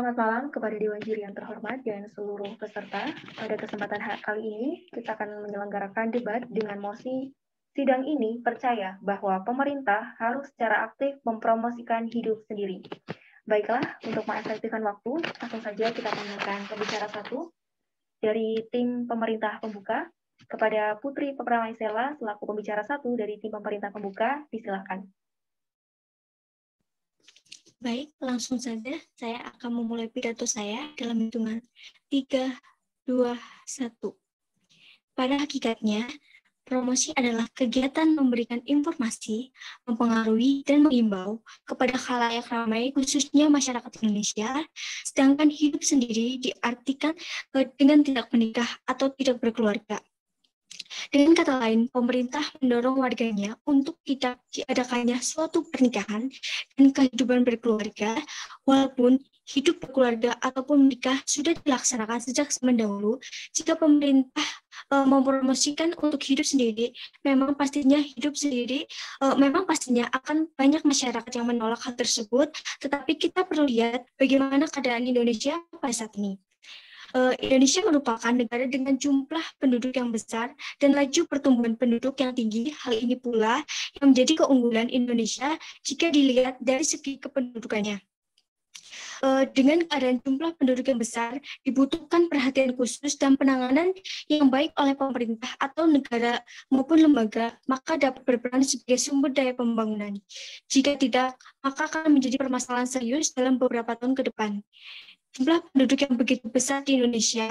Selamat malam kepada Dewan Juri yang terhormat dan seluruh peserta. Pada kesempatan kali ini, kita akan menyelenggarakan debat dengan mosi sidang ini percaya bahwa pemerintah harus secara aktif mempromosikan hidup sendiri. Baiklah, untuk mengefektifkan waktu, langsung saja kita panggilkan pembicara satu dari tim pemerintah pembuka. Kepada Putri Pepramaisela selaku pembicara satu dari tim pemerintah pembuka, disilakan. Baik, langsung saja saya akan memulai pidato saya dalam hitungan 3, 2, 1. Pada hakikatnya, promosi adalah kegiatan memberikan informasi, mempengaruhi, dan mengimbau kepada khalayak ramai, khususnya masyarakat Indonesia, sedangkan hidup sendiri diartikan dengan tidak menikah atau tidak berkeluarga. Dengan kata lain, pemerintah mendorong warganya untuk tidak diadakannya suatu pernikahan dan kehidupan berkeluarga, walaupun hidup berkeluarga ataupun menikah sudah dilaksanakan sejak zaman dahulu. Jika pemerintah mempromosikan untuk hidup sendiri, memang pastinya akan banyak masyarakat yang menolak hal tersebut, tetapi kita perlu lihat bagaimana keadaan Indonesia pada saat ini. Indonesia merupakan negara dengan jumlah penduduk yang besar dan laju pertumbuhan penduduk yang tinggi. Hal ini pula yang menjadi keunggulan Indonesia jika dilihat dari segi kependudukannya. Dengan keadaan jumlah penduduk yang besar, dibutuhkan perhatian khusus dan penanganan yang baik oleh pemerintah atau negara maupun lembaga, maka dapat berperan sebagai sumber daya pembangunan. Jika tidak, maka akan menjadi permasalahan serius dalam beberapa tahun ke depan. Jumlah penduduk yang begitu besar di Indonesia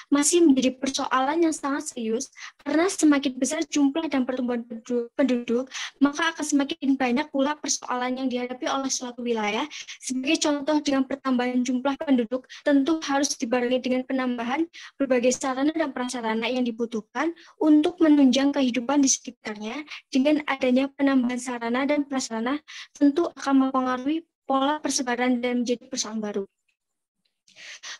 masih menjadi persoalan yang sangat serius karena semakin besar jumlah dan pertumbuhan penduduk, maka akan semakin banyak pula persoalan yang dihadapi oleh suatu wilayah. Sebagai contoh, dengan pertambahan jumlah penduduk tentu harus dibarengi dengan penambahan berbagai sarana dan prasarana yang dibutuhkan untuk menunjang kehidupan di sekitarnya. Dengan adanya penambahan sarana dan prasarana tentu akan mempengaruhi pola persebaran dan menjadi persoalan baru.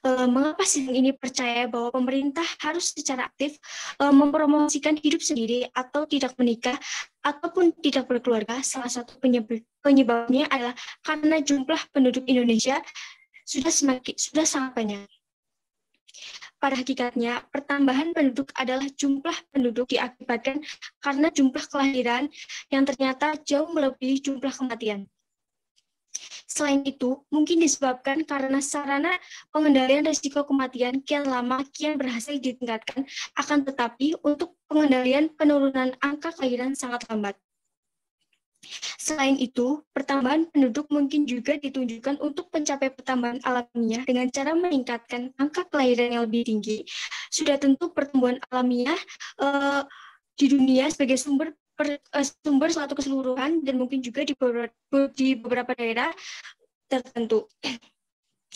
Mengapa sidang ini percaya bahwa pemerintah harus secara aktif mempromosikan hidup sendiri atau tidak menikah ataupun tidak berkeluarga? Salah satu penyebabnya adalah karena jumlah penduduk Indonesia sudah sangat banyak. Pada hakikatnya, pertambahan penduduk adalah jumlah penduduk diakibatkan karena jumlah kelahiran yang ternyata jauh melebihi jumlah kematian. Selain itu, mungkin disebabkan karena sarana pengendalian risiko kematian kian lama kian berhasil ditingkatkan, akan tetapi untuk pengendalian penurunan angka kelahiran sangat lambat. Selain itu, pertambahan penduduk mungkin juga ditunjukkan untuk mencapai pertambahan alamiah dengan cara meningkatkan angka kelahiran yang lebih tinggi. Sudah tentu pertumbuhan alamiah di dunia sebagai sumber suatu keseluruhan dan mungkin juga di beberapa daerah tertentu,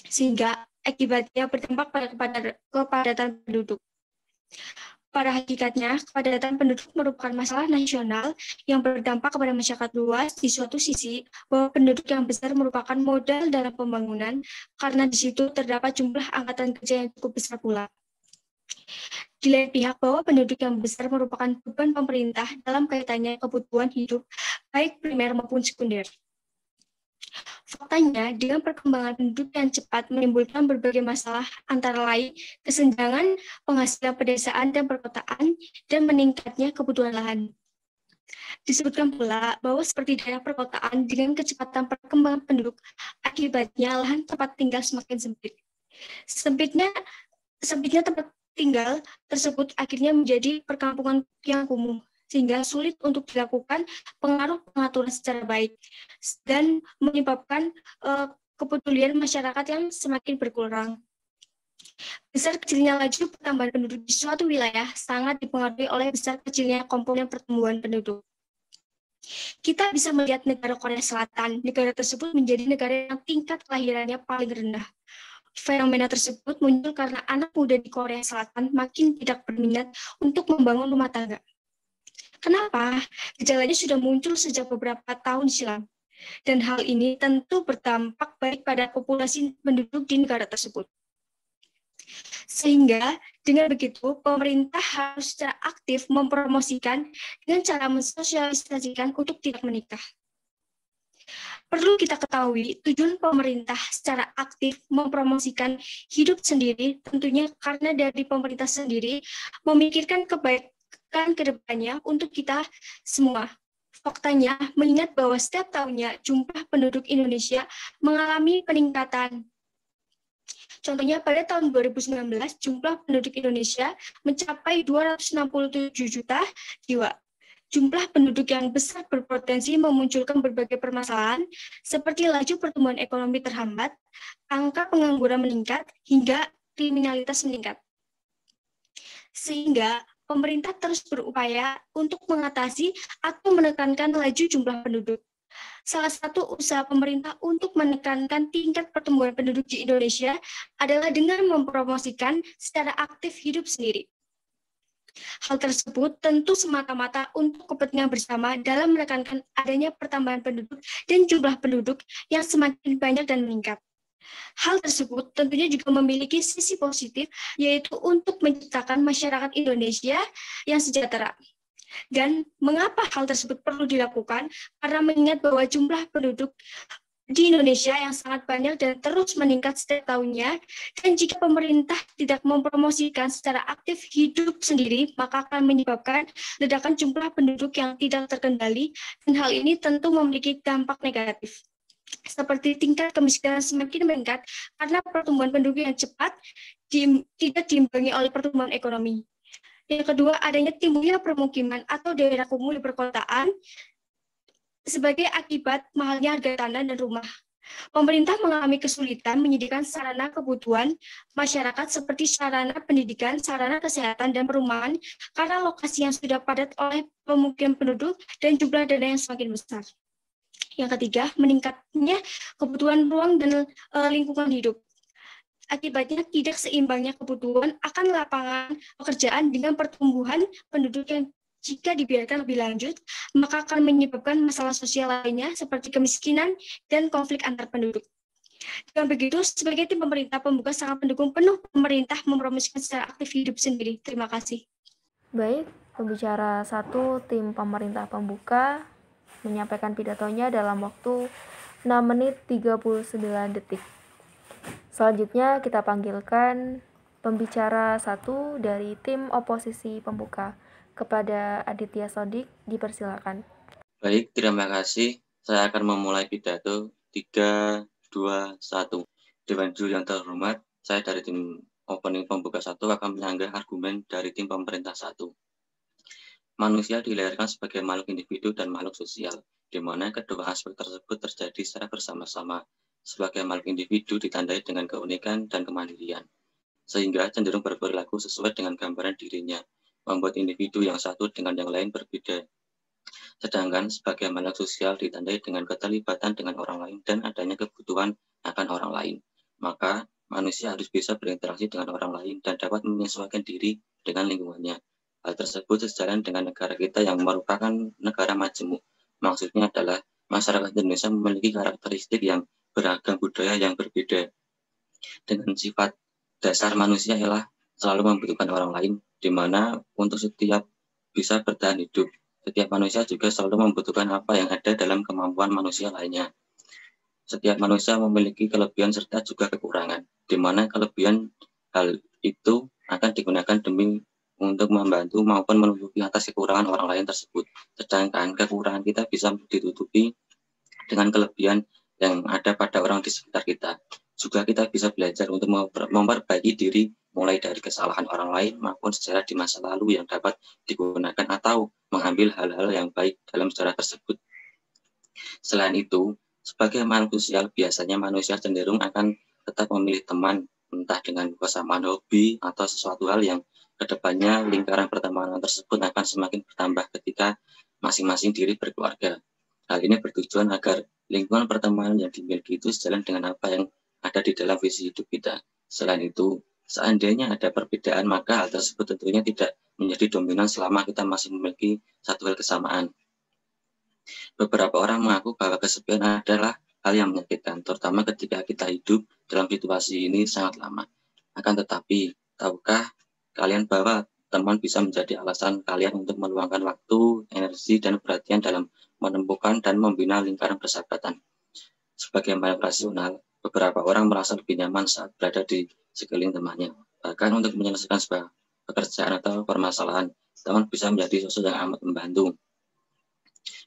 sehingga akibatnya berdampak pada kepadatan penduduk. Pada hakikatnya, kepadatan penduduk merupakan masalah nasional yang berdampak kepada masyarakat luas. Di suatu sisi, bahwa penduduk yang besar merupakan modal dalam pembangunan, karena di situ terdapat jumlah angkatan kerja yang cukup besar pula. Di lain pihak, bahwa penduduk yang besar merupakan beban pemerintah dalam kaitannya kebutuhan hidup, baik primer maupun sekunder. Faktanya, dengan perkembangan penduduk yang cepat menimbulkan berbagai masalah, antara lain kesenjangan penghasilan pedesaan dan perkotaan, dan meningkatnya kebutuhan lahan. Disebutkan pula bahwa seperti daerah perkotaan dengan kecepatan perkembangan penduduk, akibatnya lahan tempat tinggal semakin sempit. Sempitnya tempat tinggal tersebut akhirnya menjadi perkampungan yang kumuh, sehingga sulit untuk dilakukan pengaruh pengaturan secara baik dan menyebabkan kepedulian masyarakat yang semakin berkurang. Besar kecilnya laju pertambahan penduduk di suatu wilayah sangat dipengaruhi oleh besar kecilnya komponen pertumbuhan penduduk. Kita bisa melihat negara Korea Selatan. Negara tersebut menjadi negara yang tingkat kelahirannya paling rendah. Fenomena tersebut muncul karena anak muda di Korea Selatan makin tidak berminat untuk membangun rumah tangga. Kenapa? Gejalanya sudah muncul sejak beberapa tahun silam. Dan hal ini tentu berdampak baik pada populasi penduduk di negara tersebut. Sehingga dengan begitu, pemerintah harus secara aktif mempromosikan dengan cara mensosialisasikan untuk tidak menikah. Perlu kita ketahui, tujuan pemerintah secara aktif mempromosikan hidup sendiri, tentunya karena dari pemerintah sendiri memikirkan kebaikan ke depannya untuk kita semua. Faktanya, mengingat bahwa setiap tahunnya jumlah penduduk Indonesia mengalami peningkatan. Contohnya pada tahun 2019, jumlah penduduk Indonesia mencapai 267 juta jiwa. Jumlah penduduk yang besar berpotensi memunculkan berbagai permasalahan seperti laju pertumbuhan ekonomi terhambat, angka pengangguran meningkat, hingga kriminalitas meningkat. Sehingga pemerintah terus berupaya untuk mengatasi atau menekankan laju jumlah penduduk. Salah satu usaha pemerintah untuk menekankan tingkat pertumbuhan penduduk di Indonesia adalah dengan mempromosikan secara aktif hidup sendiri. Hal tersebut tentu semata-mata untuk kepentingan bersama dalam menekankan adanya pertambahan penduduk dan jumlah penduduk yang semakin banyak dan meningkat. Hal tersebut tentunya juga memiliki sisi positif, yaitu untuk menciptakan masyarakat Indonesia yang sejahtera. Dan mengapa hal tersebut perlu dilakukan? Karena mengingat bahwa jumlah penduduk di Indonesia yang sangat banyak dan terus meningkat setiap tahunnya, dan jika pemerintah tidak mempromosikan secara aktif hidup sendiri, maka akan menyebabkan ledakan jumlah penduduk yang tidak terkendali, dan hal ini tentu memiliki dampak negatif. Seperti tingkat kemiskinan semakin meningkat karena pertumbuhan penduduk yang cepat tidak diimbangi oleh pertumbuhan ekonomi. Yang kedua, adanya timbulnya permukiman atau daerah kumuh di perkotaan, sebagai akibat mahalnya harga tanah dan rumah. Pemerintah mengalami kesulitan menyediakan sarana kebutuhan masyarakat seperti sarana pendidikan, sarana kesehatan, dan perumahan karena lokasi yang sudah padat oleh pemukiman penduduk dan jumlah dana yang semakin besar. Yang ketiga, meningkatnya kebutuhan ruang dan lingkungan hidup. Akibatnya tidak seimbangnya kebutuhan akan lapangan pekerjaan dengan pertumbuhan penduduk yang jika dibiarkan lebih lanjut, maka akan menyebabkan masalah sosial lainnya seperti kemiskinan dan konflik antar penduduk. Dengan begitu, sebagai tim pemerintah pembuka sangat mendukung penuh pemerintah mempromosikan secara aktif hidup sendiri. Terima kasih. Baik, pembicara 1 tim pemerintah pembuka menyampaikan pidatonya dalam waktu 6 menit 39 detik. Selanjutnya kita panggilkan pembicara 1 dari tim oposisi pembuka. Kepada Aditya Sodik, dipersilakan. Baik, terima kasih. Saya akan memulai pidato 3, 2, 1. Dewan Juri yang terhormat, saya dari tim opening pembuka 1 akan menyanggah argumen dari tim pemerintah 1. Manusia dilahirkan sebagai makhluk individu dan makhluk sosial, di mana kedua aspek tersebut terjadi secara bersama-sama. Sebagai makhluk individu ditandai dengan keunikan dan kemandirian, sehingga cenderung berperilaku sesuai dengan gambaran dirinya, membuat individu yang satu dengan yang lain berbeda. Sedangkan sebagai makhluk sosial ditandai dengan keterlibatan dengan orang lain dan adanya kebutuhan akan orang lain. Maka manusia harus bisa berinteraksi dengan orang lain dan dapat menyesuaikan diri dengan lingkungannya. Hal tersebut sejalan dengan negara kita yang merupakan negara majemuk. Maksudnya adalah masyarakat Indonesia memiliki karakteristik yang beragam budaya yang berbeda. Dengan sifat dasar manusia ialah selalu membutuhkan orang lain, di mana untuk setiap bisa bertahan hidup, setiap manusia juga selalu membutuhkan apa yang ada dalam kemampuan manusia lainnya. Setiap manusia memiliki kelebihan serta juga kekurangan, di mana kelebihan hal itu akan digunakan demi untuk membantu maupun menutupi atas kekurangan orang lain tersebut. Sedangkan kekurangan kita bisa ditutupi dengan kelebihan yang ada pada orang di sekitar kita. Juga kita bisa belajar untuk memperbaiki diri mulai dari kesalahan orang lain maupun sejarah di masa lalu yang dapat digunakan atau mengambil hal-hal yang baik dalam sejarah tersebut. Selain itu, sebagai makhluk sosial biasanya manusia cenderung akan tetap memilih teman, entah dengan kesamaan hobi atau sesuatu hal yang kedepannya lingkaran pertemanan tersebut akan semakin bertambah ketika masing-masing diri berkeluarga. Hal ini bertujuan agar lingkungan pertemanan yang dimiliki itu sejalan dengan apa yang ada di dalam visi hidup kita. Selain itu, seandainya ada perbedaan, maka hal tersebut tentunya tidak menjadi dominan selama kita masih memiliki satu hal kesamaan. Beberapa orang mengaku bahwa kesepian adalah hal yang menyakitkan, terutama ketika kita hidup dalam situasi ini sangat lama. Akan tetapi, tahukah kalian bahwa teman bisa menjadi alasan kalian untuk meluangkan waktu, energi, dan perhatian dalam menemukan dan membina lingkaran persahabatan. Sebagaimana rasional, beberapa orang merasa lebih nyaman saat berada di sekeliling temannya. Bahkan untuk menyelesaikan sebuah pekerjaan atau permasalahan, teman bisa menjadi sosok yang amat membantu.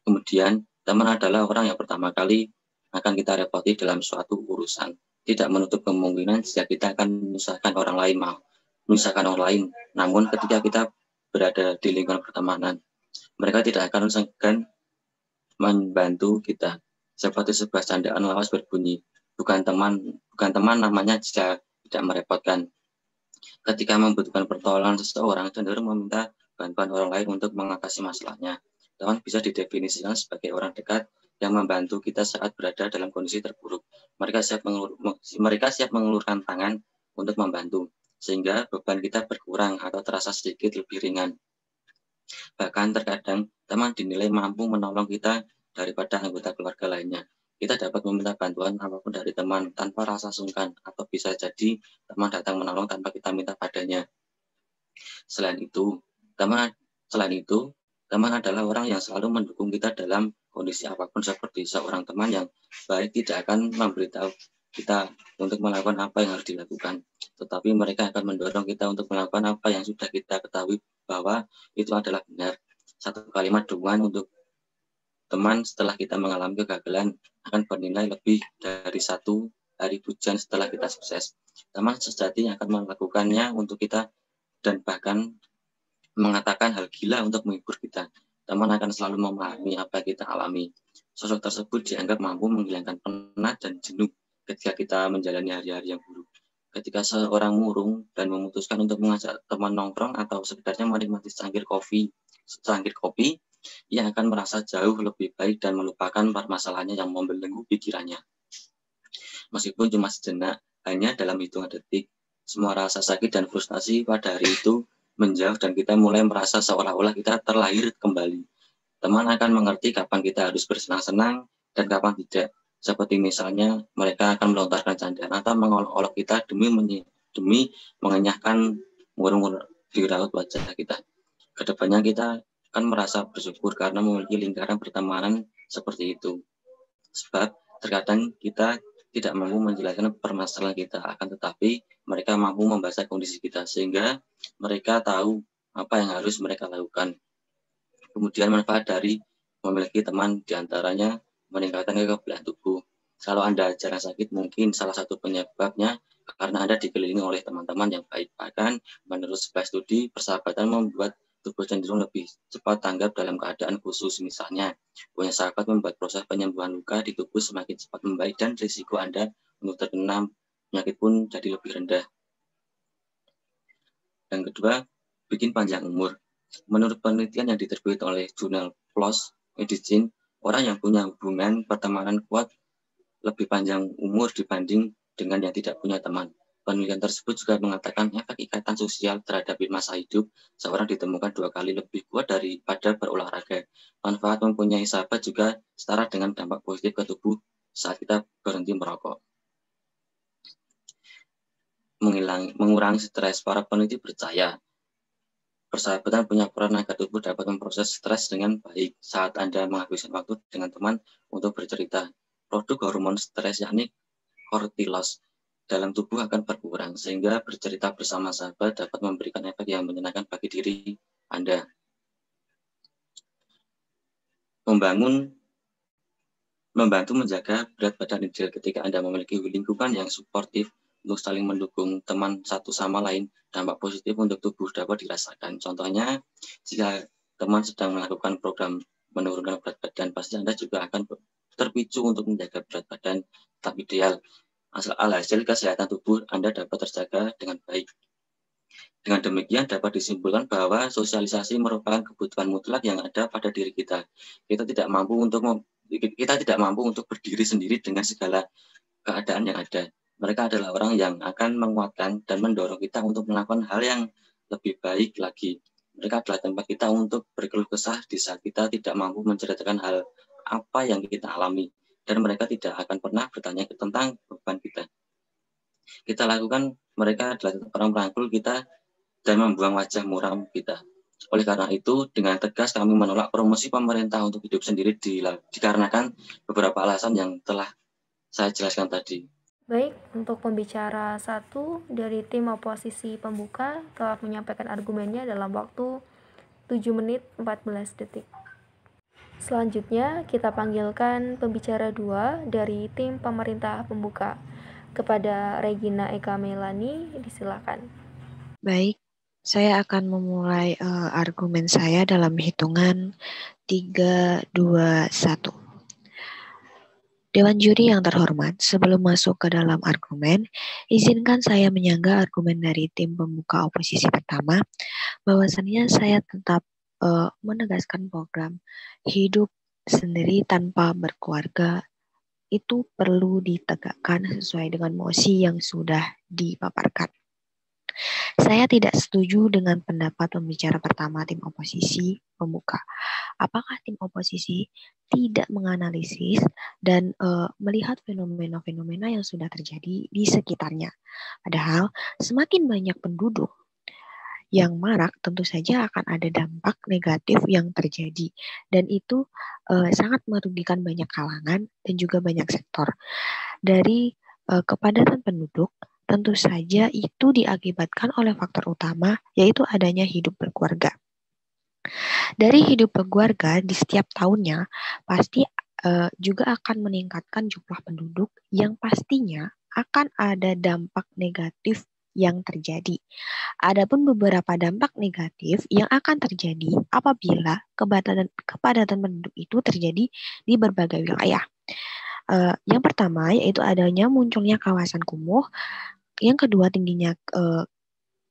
Kemudian, teman adalah orang yang pertama kali akan kita repoti dalam suatu urusan. Tidak menutup kemungkinan jika kita akan menyusahkan orang lain, Namun ketika kita berada di lingkungan pertemanan, mereka tidak akan segan membantu kita. Seperti sebuah candaan lawas berbunyi, bukan teman namanya jika tidak merepotkan. Ketika membutuhkan pertolongan seseorang, cenderung meminta bantuan orang lain untuk mengatasi masalahnya. Teman bisa didefinisikan sebagai orang dekat yang membantu kita saat berada dalam kondisi terburuk. Mereka siap mengulurkan tangan untuk membantu, sehingga beban kita berkurang atau terasa sedikit lebih ringan. Bahkan terkadang teman dinilai mampu menolong kita daripada anggota keluarga lainnya. Kita dapat meminta bantuan apapun dari teman tanpa rasa sungkan, atau bisa jadi teman datang menolong tanpa kita minta padanya. Selain itu, teman adalah orang yang selalu mendukung kita dalam kondisi apapun. Seperti seorang teman yang baik tidak akan memberitahu kita untuk melakukan apa yang harus dilakukan, tetapi mereka akan mendorong kita untuk melakukan apa yang sudah kita ketahui bahwa itu adalah benar. Satu kalimat dukungan untuk teman setelah kita mengalami kegagalan akan bernilai lebih dari satu hari pujian setelah kita sukses. Teman sejati akan melakukannya untuk kita dan bahkan mengatakan hal gila untuk menghibur kita. Teman akan selalu memahami apa yang kita alami. Sosok tersebut dianggap mampu menghilangkan penat dan jenuh ketika kita menjalani hari-hari yang buruk. Ketika seorang murung dan memutuskan untuk mengajak teman nongkrong atau sekedarnya menikmati secangkir kopi, ia akan merasa jauh lebih baik dan melupakan permasalahannya yang membelenggu pikirannya. Meskipun cuma sejenak, hanya dalam hitungan detik, semua rasa sakit dan frustasi pada hari itu menjauh dan kita mulai merasa seolah-olah kita terlahir kembali. Teman akan mengerti kapan kita harus bersenang-senang dan kapan tidak. Seperti misalnya mereka akan melontarkan candaan atau mengolok-olok kita demi mengenyahkan murung di raut wajah kita. Kedepannya kita akan merasa bersyukur karena memiliki lingkaran pertemanan seperti itu. Sebab terkadang kita tidak mampu menjelaskan permasalahan kita, akan tetapi mereka mampu membaca kondisi kita sehingga mereka tahu apa yang harus mereka lakukan. Kemudian manfaat dari memiliki teman diantaranya meningkatkan kekebalan tubuh. Kalau Anda jarang sakit, mungkin salah satu penyebabnya karena Anda dikelilingi oleh teman-teman yang baik. Bahkan menurut sebuah studi, persahabatan membuat tubuh cenderung lebih cepat tanggap dalam keadaan khusus. Misalnya, punya sahabat membuat proses penyembuhan luka di tubuh semakin cepat membaik dan risiko Anda untuk terkena penyakit pun jadi lebih rendah. Yang kedua, bikin panjang umur. Menurut penelitian yang diterbit oleh jurnal PLOS Medicine, orang yang punya hubungan pertemanan kuat lebih panjang umur dibanding dengan yang tidak punya teman. Penelitian tersebut juga mengatakan efek ikatan sosial terhadap masa hidup seorang ditemukan 2 kali lebih kuat daripada berolahraga. Manfaat mempunyai sahabat juga setara dengan dampak positif ke tubuh saat kita berhenti merokok. Mengurangi stres. Para peneliti percaya persahabatan punya peran agar tubuh dapat memproses stres dengan baik. Saat Anda menghabiskan waktu dengan teman untuk bercerita, produk hormon stres yakni kortilos dalam tubuh akan berkurang, sehingga bercerita bersama sahabat dapat memberikan efek yang menyenangkan bagi diri Anda. Membantu menjaga berat badan ideal. Ketika Anda memiliki lingkungan yang suportif untuk saling mendukung teman satu sama lain, dampak positif untuk tubuh dapat dirasakan. Contohnya, jika teman sedang melakukan program menurunkan berat badan, pasti Anda juga akan terpicu untuk menjaga berat badan tetap ideal. Alhasil kesehatan tubuh Anda dapat terjaga dengan baik. Dengan demikian dapat disimpulkan bahwa sosialisasi merupakan kebutuhan mutlak yang ada pada diri kita. Kita tidak mampu untuk berdiri sendiri dengan segala keadaan yang ada. Mereka adalah orang yang akan menguatkan dan mendorong kita untuk melakukan hal yang lebih baik lagi. Mereka adalah tempat kita untuk berkeluh kesah di saat kita tidak mampu menceritakan hal apa yang kita alami. Dan mereka tidak akan pernah bertanya tentang beban kita. Kita lakukan, mereka adalah orang merangkul kita dan membuang wajah muram kita. Oleh karena itu, dengan tegas kami menolak promosi pemerintah untuk hidup sendiri dikarenakan beberapa alasan yang telah saya jelaskan tadi. Baik, untuk pembicara 1 dari tim oposisi pembuka telah menyampaikan argumennya dalam waktu 7 menit 14 detik. Selanjutnya, kita panggilkan pembicara 2 dari tim pemerintah pembuka. Kepada Regina Eka Melani, disilakan. Baik, saya akan memulai argumen saya dalam hitungan 3, 2, 1. Dewan juri yang terhormat, sebelum masuk ke dalam argumen, izinkan saya menyanggah argumen dari tim pembuka oposisi pertama, bahwasannya saya tetap menegaskan program hidup sendiri tanpa berkeluarga itu perlu ditegakkan sesuai dengan mosi yang sudah dipaparkan. Saya tidak setuju dengan pendapat pembicara pertama tim oposisi pembuka. Apakah tim oposisi tidak menganalisis dan melihat fenomena-fenomena yang sudah terjadi di sekitarnya? Padahal semakin banyak penduduk yang marak, tentu saja akan ada dampak negatif yang terjadi. Dan itu sangat merugikan banyak kalangan dan juga banyak sektor. Dari kepadatan penduduk, tentu saja itu diakibatkan oleh faktor utama, yaitu adanya hidup berkeluarga. Dari hidup berkeluarga di setiap tahunnya, pasti juga akan meningkatkan jumlah penduduk yang pastinya akan ada dampak negatif yang terjadi. Adapun beberapa dampak negatif yang akan terjadi apabila kepadatan penduduk itu terjadi di berbagai wilayah. Yang pertama yaitu adanya munculnya kawasan kumuh, yang kedua tingginya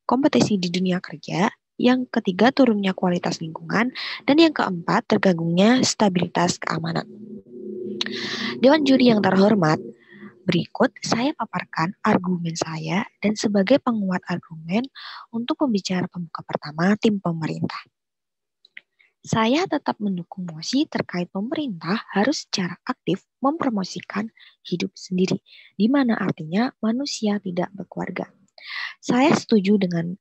kompetisi di dunia kerja, yang ketiga turunnya kualitas lingkungan, dan yang keempat terganggunya stabilitas keamanan. Dewan juri yang terhormat, berikut saya paparkan argumen saya dan sebagai penguat argumen untuk pembicara pembuka pertama tim pemerintah. Saya tetap mendukung mosi terkait pemerintah harus secara aktif mempromosikan hidup sendiri, di mana artinya manusia tidak berkeluarga. Saya setuju dengan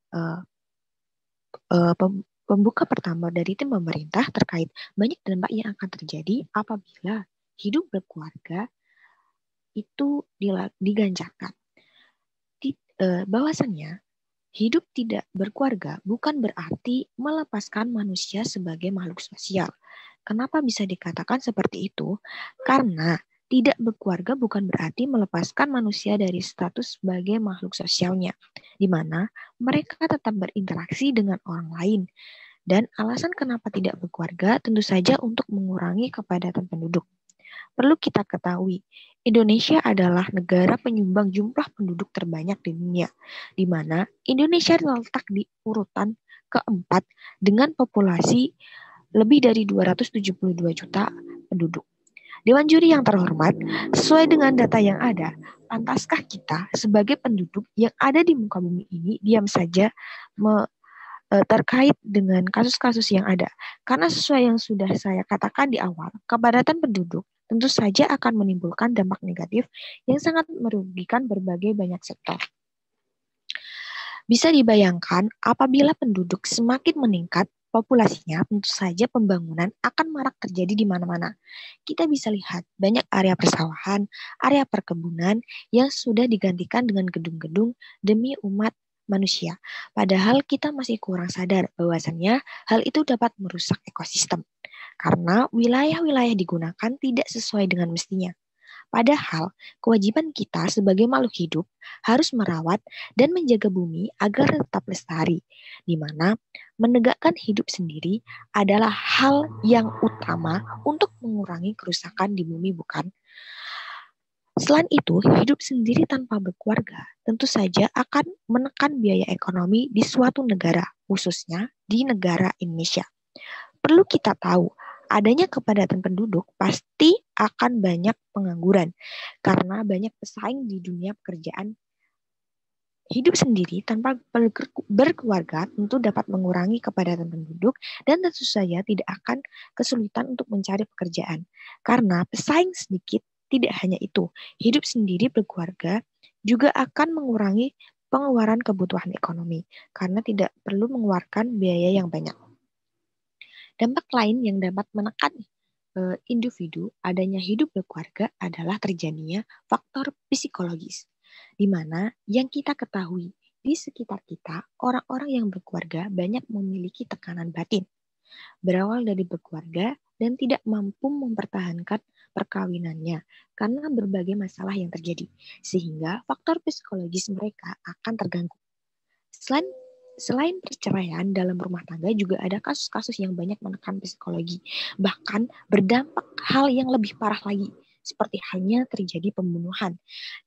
pembuka pertama dari tim pemerintah terkait banyak dampak yang akan terjadi apabila hidup berkeluarga itu diganjarkan. Bahwasannya hidup tidak berkeluarga bukan berarti melepaskan manusia sebagai makhluk sosial. Kenapa bisa dikatakan seperti itu? Karena tidak berkeluarga bukan berarti melepaskan manusia dari status sebagai makhluk sosialnya, di mana mereka tetap berinteraksi dengan orang lain. Dan alasan kenapa tidak berkeluarga tentu saja untuk mengurangi kepadatan penduduk. Perlu kita ketahui, Indonesia adalah negara penyumbang jumlah penduduk terbanyak di dunia, di mana Indonesia terletak di urutan keempat dengan populasi lebih dari 272 juta penduduk. Dewan juri yang terhormat, sesuai dengan data yang ada, pantaskah kita sebagai penduduk yang ada di muka bumi ini diam saja terkait dengan kasus-kasus yang ada? Karena sesuai yang sudah saya katakan di awal, kepadatan penduduk tentu saja akan menimbulkan dampak negatif yang sangat merugikan berbagai banyak sektor. Bisa dibayangkan apabila penduduk semakin meningkat populasinya, tentu saja pembangunan akan marak terjadi di mana-mana. Kita bisa lihat banyak area persawahan, area perkebunan yang sudah digantikan dengan gedung-gedung demi umat manusia. Padahal kita masih kurang sadar bahwasannya hal itu dapat merusak ekosistem. Karena wilayah-wilayah digunakan tidak sesuai dengan mestinya. Padahal kewajiban kita sebagai makhluk hidup harus merawat dan menjaga bumi agar tetap lestari, di mana menegakkan hidup sendiri adalah hal yang utama untuk mengurangi kerusakan di bumi, bukan? Selain itu, hidup sendiri tanpa berkeluarga tentu saja akan menekan biaya ekonomi di suatu negara, khususnya di negara Indonesia. Perlu kita tahu, adanya kepadatan penduduk pasti akan banyak pengangguran karena banyak pesaing di dunia pekerjaan. Hidup sendiri tanpa berkeluarga tentu dapat mengurangi kepadatan penduduk dan tentu saja tidak akan kesulitan untuk mencari pekerjaan. Karena pesaing sedikit, tidak hanya itu, hidup sendiri berkeluarga juga akan mengurangi pengeluaran kebutuhan ekonomi karena tidak perlu mengeluarkan biaya yang banyak. Dampak lain yang dapat menekan individu, adanya hidup berkeluarga adalah terjadinya faktor psikologis, di mana yang kita ketahui di sekitar kita, orang-orang yang berkeluarga banyak memiliki tekanan batin, berawal dari berkeluarga dan tidak mampu mempertahankan perkawinannya karena berbagai masalah yang terjadi, sehingga faktor psikologis mereka akan terganggu. Selain perceraian dalam rumah tangga, juga ada kasus-kasus yang banyak menekan psikologi, bahkan berdampak hal yang lebih parah lagi, seperti halnya terjadi pembunuhan,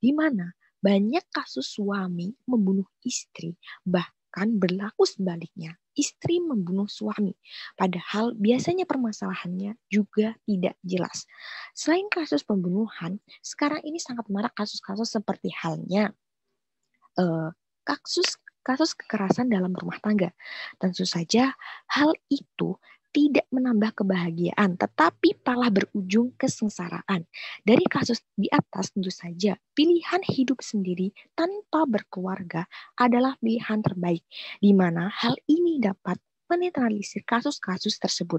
di mana banyak kasus suami membunuh istri, bahkan berlaku sebaliknya, istri membunuh suami, padahal biasanya permasalahannya juga tidak jelas. Selain kasus pembunuhan, sekarang ini sangat marak kasus-kasus seperti halnya kasus kekerasan dalam rumah tangga. Tentu saja hal itu tidak menambah kebahagiaan, tetapi malah berujung kesengsaraan. Dari kasus di atas, tentu saja pilihan hidup sendiri tanpa berkeluarga adalah pilihan terbaik, di mana hal ini dapat menetralisir kasus-kasus tersebut.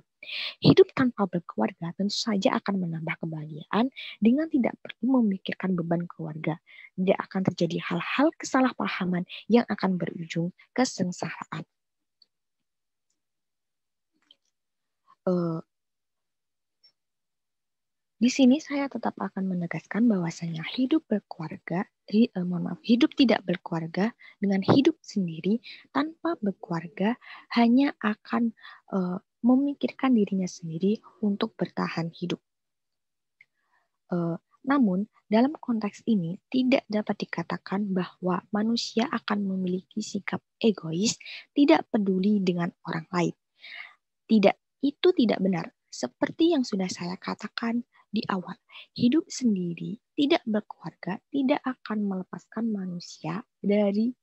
Hidup tanpa berkeluarga tentu saja akan menambah kebahagiaan dengan tidak perlu memikirkan beban keluarga. Tidak akan terjadi hal-hal kesalahpahaman yang akan berujung kesengsaraan. Di sini saya tetap akan menegaskan bahwasanya hidup tidak berkeluarga dengan hidup sendiri tanpa berkeluarga hanya akan memikirkan dirinya sendiri untuk bertahan hidup. Namun, dalam konteks ini tidak dapat dikatakan bahwa manusia akan memiliki sikap egois, tidak peduli dengan orang lain. Itu tidak benar. Seperti yang sudah saya katakan di awal, hidup sendiri tidak berkeluarga tidak akan melepaskan manusia dari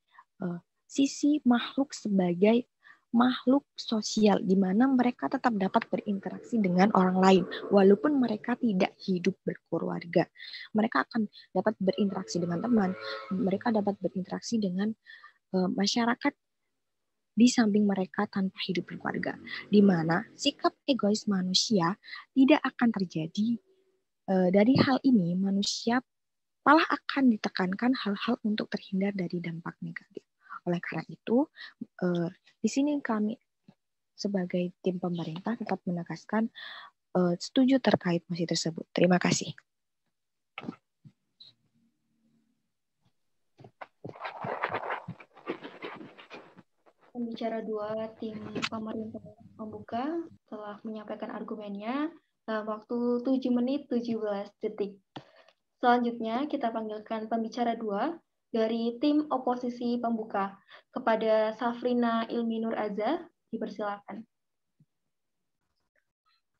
sisi makhluk sebagai makhluk sosial, di mana mereka tetap dapat berinteraksi dengan orang lain walaupun mereka tidak hidup berkeluarga. Mereka akan dapat berinteraksi dengan teman, mereka dapat berinteraksi dengan masyarakat di samping mereka tanpa hidup berkeluarga, di mana sikap egois manusia tidak akan terjadi. Dari hal ini, manusia malah akan ditekankan hal-hal untuk terhindar dari dampak negatif. Oleh karena itu, di sini kami sebagai tim pemerintah tetap menegaskan setuju terkait mosi tersebut. Terima kasih. Pembicara 2 tim pemerintah pembuka telah menyampaikan argumennya dalam waktu 7 menit 17 detik. Selanjutnya kita panggilkan pembicara 2 dari tim oposisi pembuka. Kepada Safrina Ilmi Nur Aza, dipersilakan.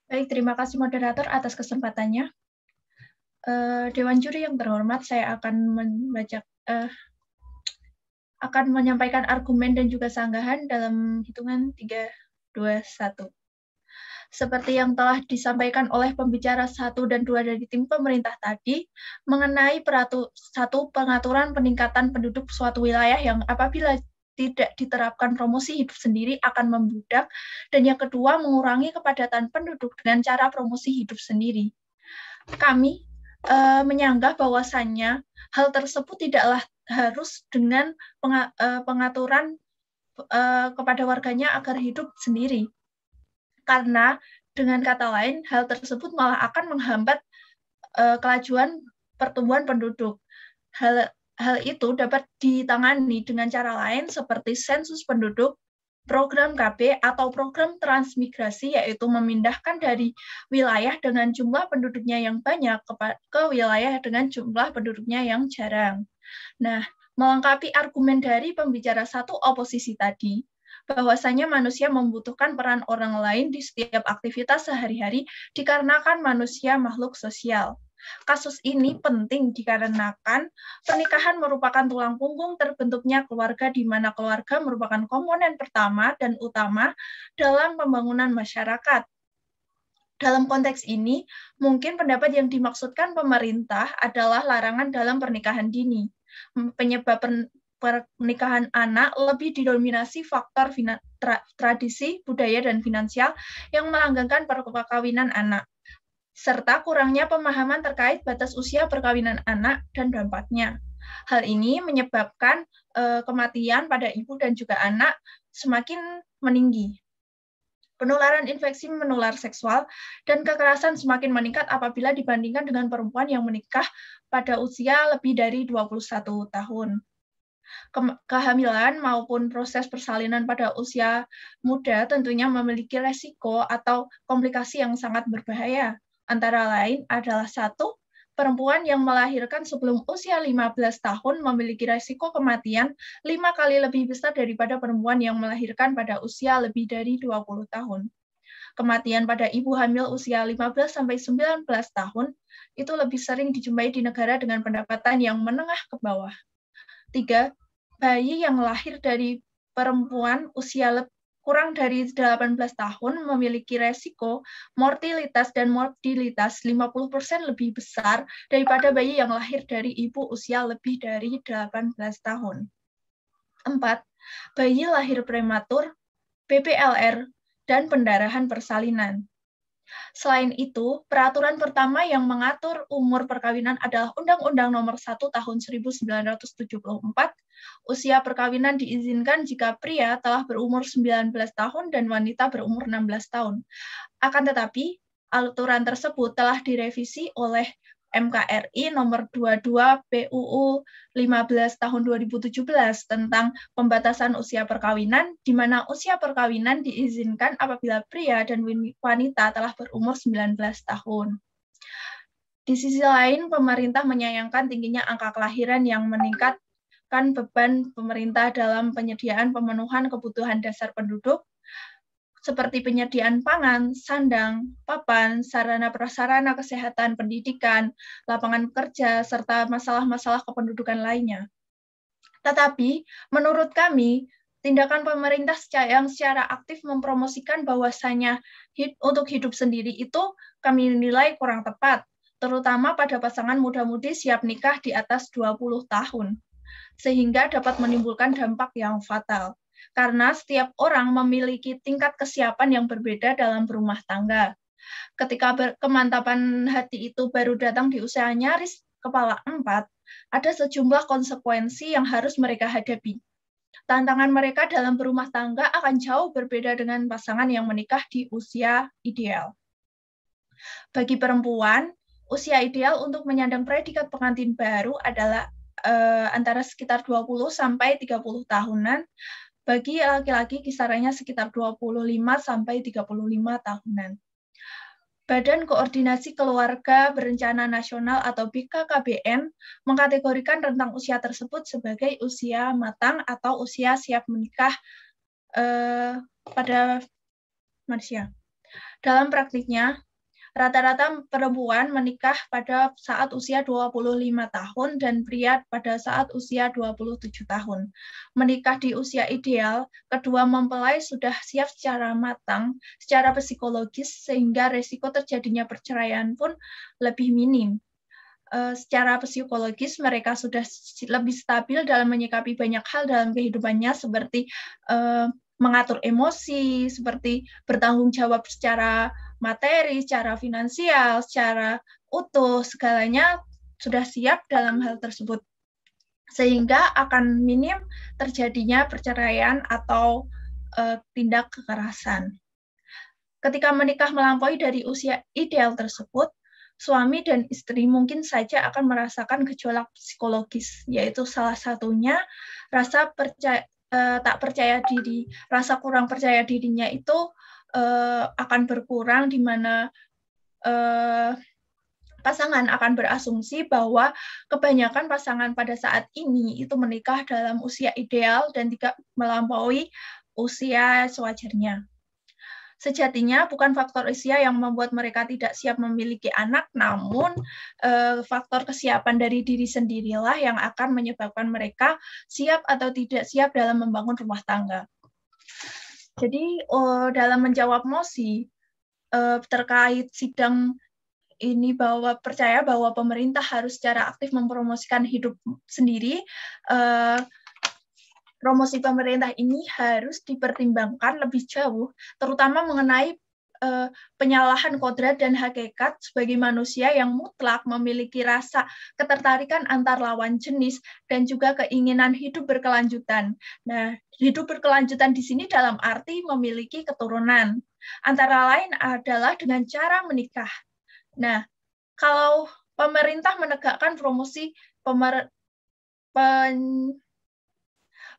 Baik, terima kasih moderator atas kesempatannya. Dewan juri yang terhormat, saya akan menyampaikan argumen dan juga sanggahan dalam hitungan 3, 2, 1. Seperti yang telah disampaikan oleh pembicara 1 dan 2 dari tim pemerintah tadi, mengenai pengaturan peningkatan penduduk suatu wilayah yang apabila tidak diterapkan promosi hidup sendiri akan membludak, dan yang kedua mengurangi kepadatan penduduk dengan cara promosi hidup sendiri. Kami menyanggah bahwasannya hal tersebut tidaklah harus dengan pengaturan kepada warganya agar hidup sendiri. Karena dengan kata lain, hal tersebut malah akan menghambat kelajuan pertumbuhan penduduk. Hal itu dapat ditangani dengan cara lain seperti sensus penduduk, program KB, atau program transmigrasi, yaitu memindahkan dari wilayah dengan jumlah penduduknya yang banyak ke wilayah dengan jumlah penduduknya yang jarang. Nah, melengkapi argumen dari pembicara 1 oposisi tadi, bahwasanya manusia membutuhkan peran orang lain di setiap aktivitas sehari-hari dikarenakan manusia makhluk sosial. Kasus ini penting dikarenakan pernikahan merupakan tulang punggung terbentuknya keluarga, di mana keluarga merupakan komponen pertama dan utama dalam pembangunan masyarakat. Dalam konteks ini, mungkin pendapat yang dimaksudkan pemerintah adalah larangan dalam pernikahan dini. Penyebab pernikahan anak lebih didominasi faktor tradisi, budaya, dan finansial yang melanggengkan perkawinan anak. serta kurangnya pemahaman terkait batas usia perkawinan anak dan dampaknya. Hal ini menyebabkan kematian pada ibu dan juga anak semakin meninggi. Penularan infeksi menular seksual dan kekerasan semakin meningkat apabila dibandingkan dengan perempuan yang menikah pada usia lebih dari 21 tahun. Kehamilan maupun proses persalinan pada usia muda tentunya memiliki resiko atau komplikasi yang sangat berbahaya. Antara lain adalah 1, perempuan yang melahirkan sebelum usia 15 tahun memiliki resiko kematian 5 kali lebih besar daripada perempuan yang melahirkan pada usia lebih dari 20 tahun. Kematian pada ibu hamil usia 15-19 tahun itu lebih sering dijumpai di negara dengan pendapatan yang menengah ke bawah. 3, bayi yang lahir dari perempuan usia kurang dari 18 tahun memiliki resiko mortalitas dan morbiditas 50% lebih besar daripada bayi yang lahir dari ibu usia lebih dari 18 tahun. 4, bayi lahir prematur, PPLR, dan pendarahan persalinan. Selain itu, peraturan pertama yang mengatur umur perkawinan adalah Undang-Undang Nomor 1 Tahun 1974. Usia perkawinan diizinkan jika pria telah berumur 19 tahun dan wanita berumur 16 tahun. Akan tetapi, aturan tersebut telah direvisi oleh MKRI Nomor 22 PUU 15 Tahun 2017 tentang pembatasan usia perkawinan, di mana usia perkawinan diizinkan apabila pria dan wanita telah berumur 19 tahun. Di sisi lain, pemerintah menyayangkan tingginya angka kelahiran yang meningkatkan beban pemerintah dalam penyediaan pemenuhan kebutuhan dasar penduduk, seperti penyediaan pangan, sandang, papan, sarana-prasarana kesehatan, pendidikan, lapangan kerja, serta masalah-masalah kependudukan lainnya. Tetapi, menurut kami, tindakan pemerintah yang secara aktif mempromosikan bahwasanya untuk hidup sendiri itu kami nilai kurang tepat, terutama pada pasangan muda-mudi siap nikah di atas 20 tahun, sehingga dapat menimbulkan dampak yang fatal. Karena setiap orang memiliki tingkat kesiapan yang berbeda dalam berumah tangga. Ketika kemantapan hati itu baru datang di usia nyaris kepala 4, ada sejumlah konsekuensi yang harus mereka hadapi. Tantangan mereka dalam berumah tangga akan jauh berbeda dengan pasangan yang menikah di usia ideal. Bagi perempuan, usia ideal untuk menyandang predikat pengantin baru adalah antara sekitar 20 sampai 30 tahunan. Bagi laki-laki kisarannya sekitar 25 sampai 35 tahunan. Badan Koordinasi Keluarga Berencana Nasional atau BKKBN mengkategorikan rentang usia tersebut sebagai usia matang atau usia siap menikah pada manusia. Dalam praktiknya, rata-rata perempuan menikah pada saat usia 25 tahun dan pria pada saat usia 27 tahun. Menikah di usia ideal, kedua mempelai sudah siap secara matang, secara psikologis, sehingga resiko terjadinya perceraian pun lebih minim. Secara psikologis, mereka sudah lebih stabil dalam menyikapi banyak hal dalam kehidupannya, seperti mengatur emosi, seperti bertanggung jawab secara materi, secara finansial, secara utuh, segalanya sudah siap dalam hal tersebut. Sehingga akan minim terjadinya perceraian atau tindak kekerasan. Ketika menikah melampaui dari usia ideal tersebut, suami dan istri mungkin saja akan merasakan gejolak psikologis, yaitu salah satunya rasa tak percaya diri, rasa kurang percaya dirinya itu akan berkurang, di mana pasangan akan berasumsi bahwa kebanyakan pasangan pada saat ini itu menikah dalam usia ideal dan tidak melampaui usia sewajarnya. Sejatinya bukan faktor usia yang membuat mereka tidak siap memiliki anak, namun faktor kesiapan dari diri sendirilah yang akan menyebabkan mereka siap atau tidak siap dalam membangun rumah tangga. Jadi dalam menjawab mosi terkait sidang ini bahwa percaya bahwa pemerintah harus secara aktif mempromosikan hidup sendiri, promosi pemerintah ini harus dipertimbangkan lebih jauh, terutama mengenai penyalahan kodrat dan hakikat sebagai manusia yang mutlak memiliki rasa ketertarikan antar lawan jenis dan juga keinginan hidup berkelanjutan. Nah, hidup berkelanjutan di sini dalam arti memiliki keturunan. Antara lain adalah dengan cara menikah. Nah, kalau pemerintah menegakkan promosi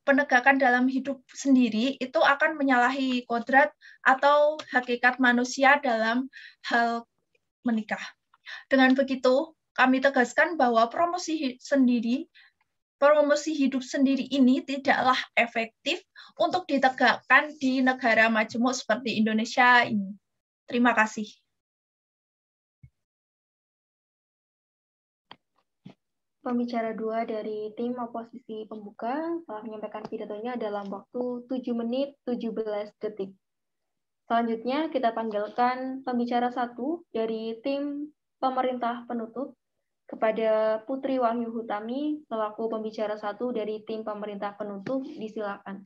penegakan dalam hidup sendiri, itu akan menyalahi kodrat atau hakikat manusia dalam hal menikah. Dengan begitu, kami tegaskan bahwa promosi hidup sendiri ini tidaklah efektif untuk ditegakkan di negara majemuk seperti Indonesia ini. Terima kasih. Pembicara 2 dari tim oposisi pembuka telah menyampaikan pidatonya dalam waktu 7 menit 17 detik. Selanjutnya kita panggilkan pembicara 1 dari tim pemerintah penutup kepada Putri Wahyu Hutami selaku pembicara 1 dari tim pemerintah penutup, disilakan.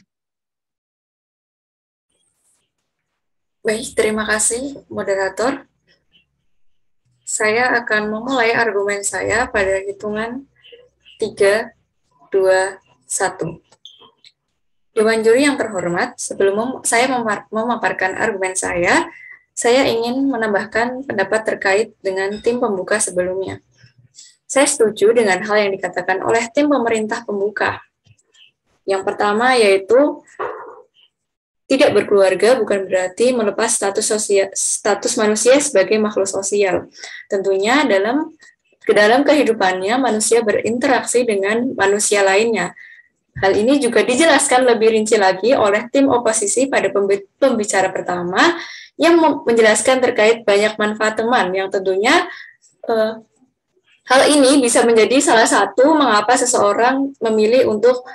Baik, terima kasih moderator. Saya akan memulai argumen saya pada hitungan 3, 2, 1. Dewan juri yang terhormat, sebelum saya memaparkan argumen saya ingin menambahkan pendapat terkait dengan tim pembuka sebelumnya. Saya setuju dengan hal yang dikatakan oleh tim pemerintah pembuka. Yang pertama yaitu tidak berkeluarga bukan berarti melepas status manusia sebagai makhluk sosial. Tentunya dalam kehidupannya manusia berinteraksi dengan manusia lainnya. Hal ini juga dijelaskan lebih rinci lagi oleh tim oposisi pada pembicara pertama yang menjelaskan terkait banyak manfaat teman yang tentunya hal ini bisa menjadi salah satu mengapa seseorang memilih untuk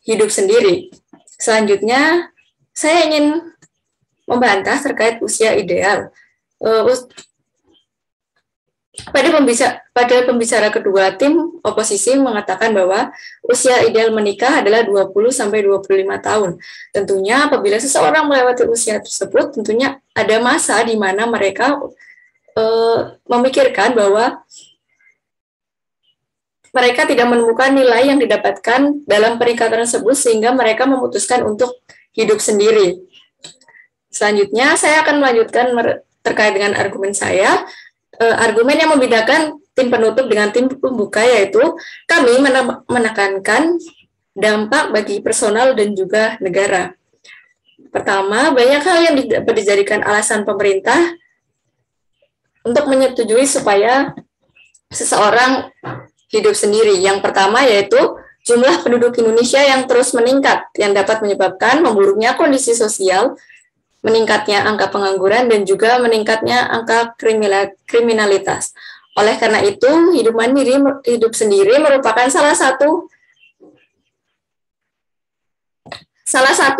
hidup sendiri. Selanjutnya, saya ingin membantah terkait usia ideal. Pada pembicara kedua, tim oposisi mengatakan bahwa usia ideal menikah adalah 20-25 tahun. Tentunya apabila seseorang melewati usia tersebut, tentunya ada masa di mana mereka memikirkan bahwa mereka tidak menemukan nilai yang didapatkan dalam peringkatan tersebut sehingga mereka memutuskan untuk hidup sendiri. Selanjutnya, saya akan melanjutkan terkait dengan argumen saya. Argumen yang membedakan tim penutup dengan tim pembuka yaitu kami menekankan dampak bagi personal dan juga negara. Pertama, banyak hal yang dapat dijadikan alasan pemerintah untuk menyetujui supaya seseorang hidup sendiri. Yang pertama yaitu jumlah penduduk Indonesia yang terus meningkat, yang dapat menyebabkan memburuknya kondisi sosial, meningkatnya angka pengangguran, dan juga meningkatnya angka kriminalitas. Oleh karena itu, hidup sendiri merupakan salah satu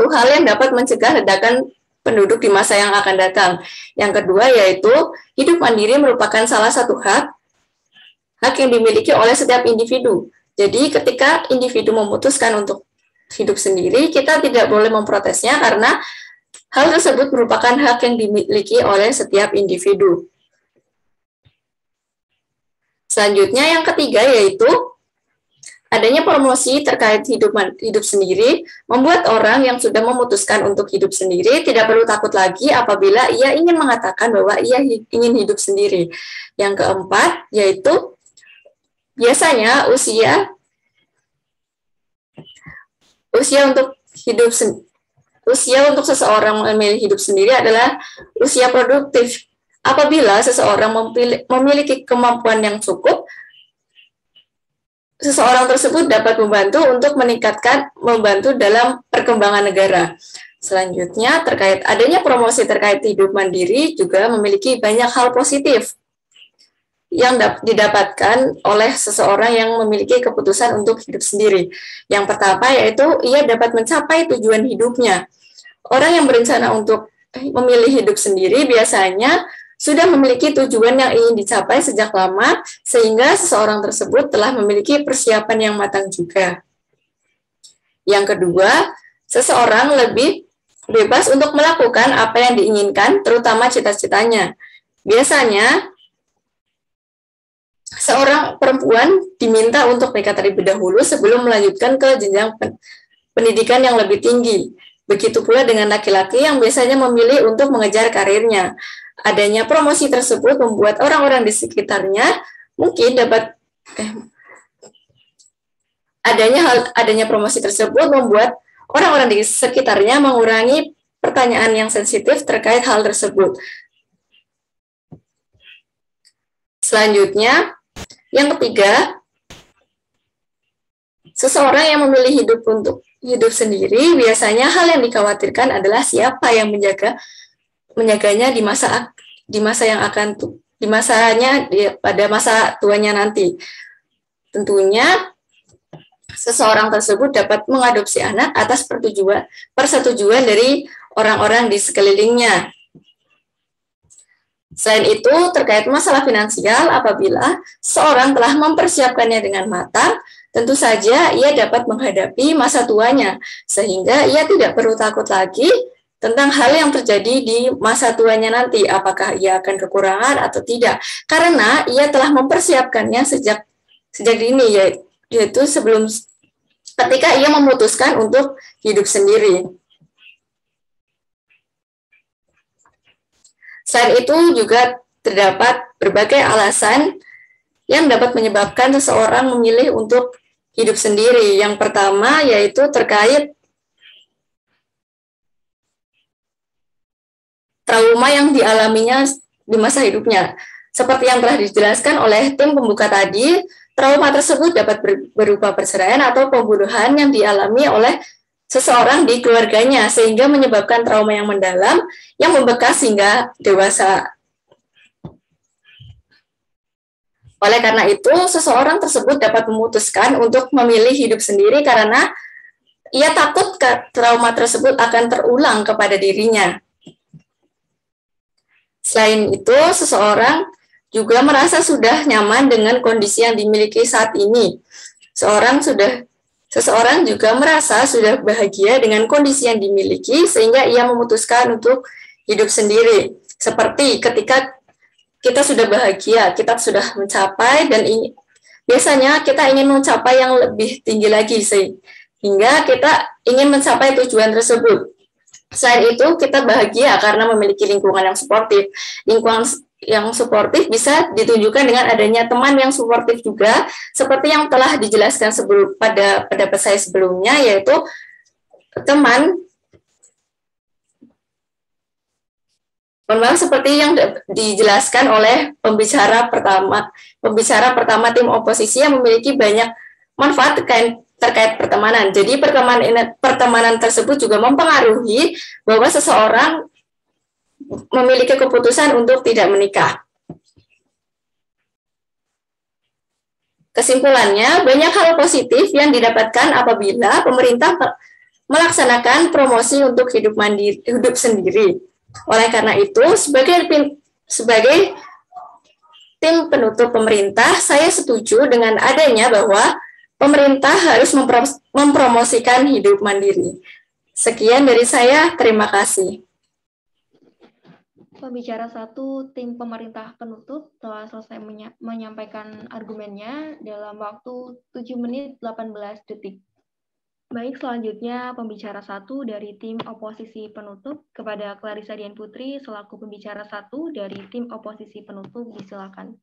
hal yang dapat mencegah ledakan penduduk di masa yang akan datang. Yang kedua yaitu, hidup mandiri merupakan salah satu hak yang dimiliki oleh setiap individu. Jadi ketika individu memutuskan untuk hidup sendiri, kita tidak boleh memprotesnya karena hal tersebut merupakan hak yang dimiliki oleh setiap individu. Selanjutnya yang ketiga yaitu adanya promosi terkait hidup sendiri membuat orang yang sudah memutuskan untuk hidup sendiri tidak perlu takut lagi apabila ia ingin mengatakan bahwa ia ingin hidup sendiri. Yang keempat yaitu biasanya usia untuk seseorang memilih hidup sendiri adalah usia produktif. Apabila seseorang memiliki kemampuan yang cukup, seseorang tersebut dapat membantu dalam perkembangan negara. Selanjutnya, terkait adanya promosi terkait hidup mandiri juga memiliki banyak hal positif yang didapatkan oleh seseorang yang memiliki keputusan untuk hidup sendiri. Yang pertama yaitu ia dapat mencapai tujuan hidupnya. Orang yang berencana untuk memilih hidup sendiri biasanya sudah memiliki tujuan yang ingin dicapai sejak lama, sehingga seseorang tersebut telah memiliki persiapan yang matang juga. Yang kedua, seseorang lebih bebas untuk melakukan apa yang diinginkan, terutama cita-citanya. Biasanya, seorang perempuan diminta untuk menikah terlebih dahulu sebelum melanjutkan ke jenjang pendidikan yang lebih tinggi. Begitu pula dengan laki-laki yang biasanya memilih untuk mengejar karirnya. Adanya promosi tersebut membuat orang-orang di sekitarnya mungkin dapat adanya promosi tersebut membuat orang-orang di sekitarnya mengurangi pertanyaan yang sensitif terkait hal tersebut. Selanjutnya, yang ketiga, seseorang yang memilih hidup untuk hidup sendiri, biasanya hal yang dikhawatirkan adalah siapa yang menjaganya pada masa tuanya nanti. Tentunya seseorang tersebut dapat mengadopsi anak atas persetujuan dari orang-orang di sekelilingnya. Selain itu, terkait masalah finansial, apabila seorang telah mempersiapkannya dengan matang, tentu saja ia dapat menghadapi masa tuanya, sehingga ia tidak perlu takut lagi tentang hal yang terjadi di masa tuanya nanti, apakah ia akan kekurangan atau tidak, karena ia telah mempersiapkannya sejak dini, yaitu ketika ia memutuskan untuk hidup sendiri. Selain itu juga terdapat berbagai alasan yang dapat menyebabkan seseorang memilih untuk hidup sendiri. Yang pertama yaitu terkait trauma yang dialaminya di masa hidupnya. Seperti yang telah dijelaskan oleh tim pembuka tadi, trauma tersebut dapat berupa perceraian atau pembunuhan yang dialami oleh seseorang di keluarganya, sehingga menyebabkan trauma yang mendalam yang membekas hingga dewasa. Oleh karena itu, seseorang tersebut dapat memutuskan untuk memilih hidup sendiri karena ia takut trauma tersebut akan terulang kepada dirinya. Selain itu, seseorang juga merasa sudah nyaman dengan kondisi yang dimiliki saat ini. Seseorang juga merasa sudah bahagia dengan kondisi yang dimiliki sehingga ia memutuskan untuk hidup sendiri. Seperti ketika kita sudah bahagia, kita sudah mencapai dan biasanya kita ingin mencapai yang lebih tinggi lagi sehingga kita ingin mencapai tujuan tersebut. Selain itu, kita bahagia karena memiliki lingkungan yang suportif. Lingkungan yang suportif bisa ditunjukkan dengan adanya teman yang suportif juga, seperti yang telah dijelaskan pada pendapat saya sebelumnya, yaitu teman seperti yang dijelaskan oleh pembicara pertama tim oposisi yang memiliki banyak manfaat terkait pertemanan. Jadi pertemanan tersebut juga mempengaruhi bahwa seseorang memiliki keputusan untuk tidak menikah. Kesimpulannya, banyak hal positif yang didapatkan apabila pemerintah melaksanakan promosi untuk hidup sendiri. Oleh karena itu, sebagai tim penutup pemerintah, saya setuju dengan adanya bahwa pemerintah harus mempromosikan hidup mandiri. Sekian dari saya, terima kasih. Pembicara 1 tim pemerintah penutup telah selesai menyampaikan argumennya dalam waktu 7 menit 18 detik. Baik, selanjutnya pembicara 1 dari tim oposisi penutup kepada Clarissa Dian Putri selaku pembicara 1 dari tim oposisi penutup, disilakan.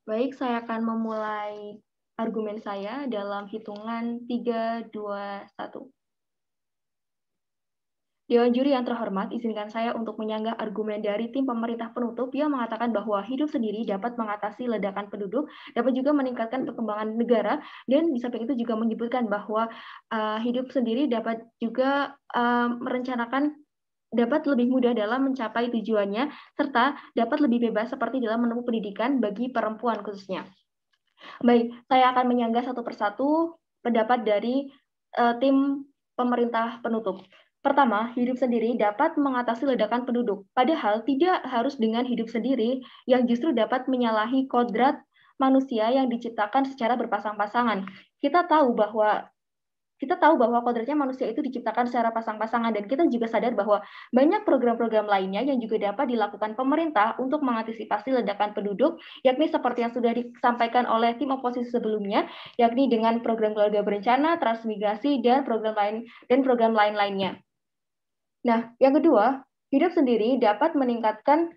Baik, saya akan memulai argumen saya dalam hitungan 3, 2, 1. Dewan Juri yang terhormat, izinkan saya untuk menyanggah argumen dari tim pemerintah penutup yang mengatakan bahwa hidup sendiri dapat mengatasi ledakan penduduk, dapat juga meningkatkan perkembangan negara, dan di samping itu juga menyebutkan bahwa hidup sendiri dapat juga dapat lebih mudah dalam mencapai tujuannya, serta dapat lebih bebas seperti dalam menempuh pendidikan bagi perempuan khususnya. Baik, saya akan menyanggah satu persatu pendapat dari tim pemerintah penutup. Pertama, hidup sendiri dapat mengatasi ledakan penduduk, padahal tidak harus dengan hidup sendiri yang justru dapat menyalahi kodrat manusia yang diciptakan secara berpasang-pasangan. Kita tahu bahwa kodratnya manusia itu diciptakan secara pasang-pasangan, dan kita juga sadar bahwa banyak program-program lainnya yang juga dapat dilakukan pemerintah untuk mengantisipasi ledakan penduduk, yakni seperti yang sudah disampaikan oleh tim oposisi sebelumnya, yakni dengan program keluarga berencana, transmigrasi, dan program lain-lainnya. Nah, yang kedua, hidup sendiri dapat meningkatkan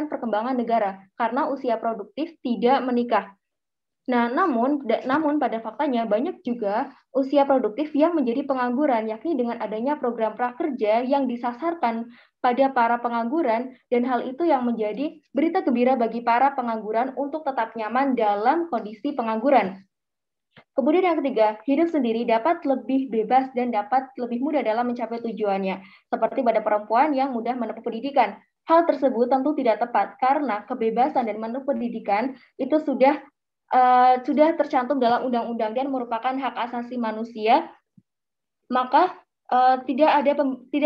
perkembangan negara karena usia produktif tidak menikah. Nah, namun pada faktanya banyak juga usia produktif yang menjadi pengangguran, yakni dengan adanya program prakerja yang disasarkan pada para pengangguran, dan hal itu yang menjadi berita gembira bagi para pengangguran untuk tetap nyaman dalam kondisi pengangguran. Kemudian yang ketiga, hidup sendiri dapat lebih bebas dan dapat lebih mudah dalam mencapai tujuannya, seperti pada perempuan yang mudah menempuh pendidikan. Hal tersebut tentu tidak tepat karena kebebasan dan menempuh pendidikan itu sudah tercantum dalam undang-undang dan merupakan hak asasi manusia, maka tidak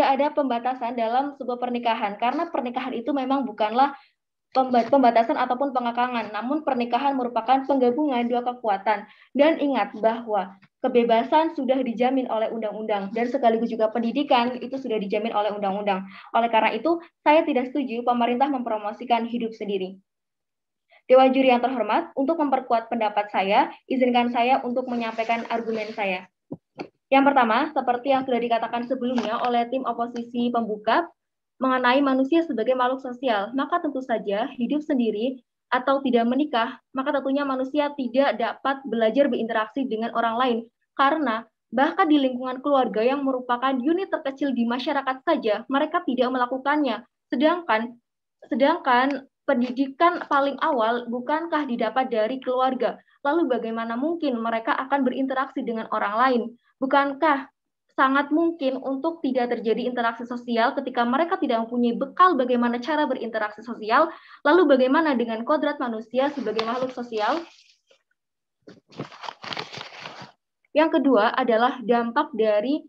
ada pembatasan dalam sebuah pernikahan, karena pernikahan itu memang bukanlah pembatasan ataupun pengekangan, namun pernikahan merupakan penggabungan dua kekuatan. Dan ingat bahwa kebebasan sudah dijamin oleh undang-undang, dan sekaligus juga pendidikan itu sudah dijamin oleh undang-undang. Oleh karena itu, saya tidak setuju pemerintah mempromosikan hidup sendiri. Dewan juri yang terhormat, untuk memperkuat pendapat saya, izinkan saya untuk menyampaikan argumen saya. Yang pertama, seperti yang sudah dikatakan sebelumnya oleh tim oposisi pembuka, mengenai manusia sebagai makhluk sosial, maka tentu saja hidup sendiri atau tidak menikah, maka tentunya manusia tidak dapat belajar berinteraksi dengan orang lain, karena bahkan di lingkungan keluarga yang merupakan unit terkecil di masyarakat saja, mereka tidak melakukannya. Sedangkan pendidikan paling awal bukankah didapat dari keluarga? Lalu bagaimana mungkin mereka akan berinteraksi dengan orang lain? Bukankah sangat mungkin untuk tidak terjadi interaksi sosial ketika mereka tidak mempunyai bekal bagaimana cara berinteraksi sosial? Lalu bagaimana dengan kodrat manusia sebagai makhluk sosial? Yang kedua adalah dampak dari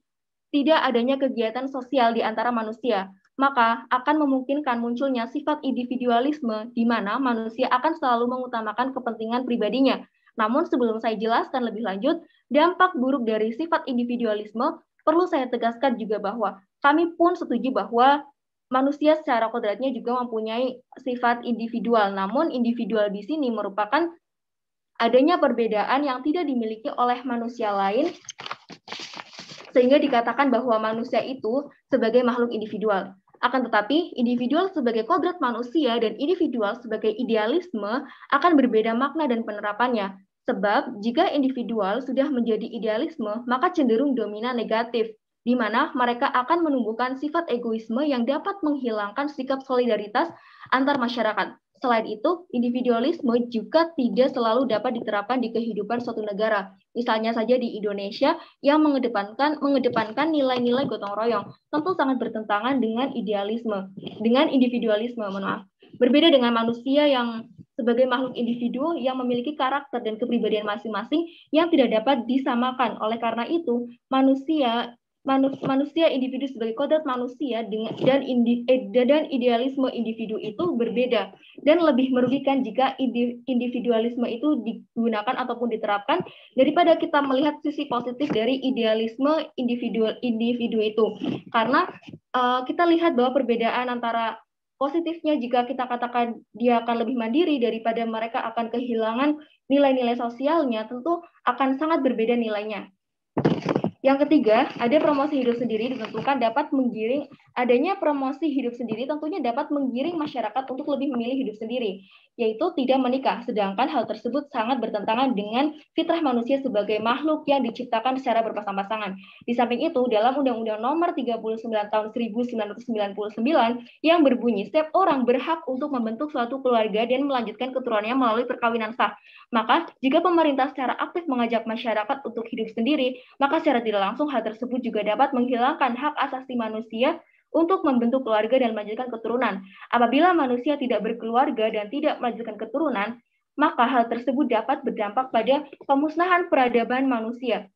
tidak adanya kegiatan sosial di antara manusia, maka akan memungkinkan munculnya sifat individualisme di mana manusia akan selalu mengutamakan kepentingan pribadinya. Namun sebelum saya jelaskan lebih lanjut, dampak buruk dari sifat individualisme, perlu saya tegaskan juga bahwa kami pun setuju bahwa manusia secara kodratnya juga mempunyai sifat individual. Namun individual di sini merupakan adanya perbedaan yang tidak dimiliki oleh manusia lain, sehingga dikatakan bahwa manusia itu sebagai makhluk individual. Akan tetapi, individual sebagai kodrat manusia dan individual sebagai idealisme akan berbeda makna dan penerapannya. Sebab, jika individual sudah menjadi idealisme, maka cenderung dominan negatif, di mana mereka akan menumbuhkan sifat egoisme yang dapat menghilangkan sikap solidaritas antar masyarakat. Selain itu, individualisme juga tidak selalu dapat diterapkan di kehidupan suatu negara. Misalnya saja di Indonesia yang mengedepankan nilai-nilai gotong royong, tentu sangat bertentangan dengan individualisme. Berbeda dengan manusia yang sebagai makhluk individu yang memiliki karakter dan kepribadian masing-masing yang tidak dapat disamakan. Oleh karena itu, manusia individu sebagai kodrat manusia dan idealisme individu itu berbeda, dan lebih merugikan jika individualisme itu digunakan ataupun diterapkan daripada kita melihat sisi positif dari idealisme individu itu. Karena kita lihat bahwa perbedaan antara positifnya, jika kita katakan dia akan lebih mandiri daripada mereka akan kehilangan nilai-nilai sosialnya, tentu akan sangat berbeda nilainya. Yang ketiga, ada promosi hidup sendiri ditentukan dapat menggiring, adanya promosi hidup sendiri tentunya dapat menggiring masyarakat untuk lebih memilih hidup sendiri, yaitu tidak menikah, sedangkan hal tersebut sangat bertentangan dengan fitrah manusia sebagai makhluk yang diciptakan secara berpasang-pasangan. Di samping itu, dalam Undang-Undang Nomor 39 Tahun 1999 yang berbunyi, setiap orang berhak untuk membentuk suatu keluarga dan melanjutkan keturunannya melalui perkawinan sah. Maka, jika pemerintah secara aktif mengajak masyarakat untuk hidup sendiri, maka secara tidak langsung hal tersebut juga dapat menghilangkan hak asasi manusia untuk membentuk keluarga dan melanjutkan keturunan. Apabila manusia tidak berkeluarga dan tidak melanjutkan keturunan, maka hal tersebut dapat berdampak pada pemusnahan peradaban manusia.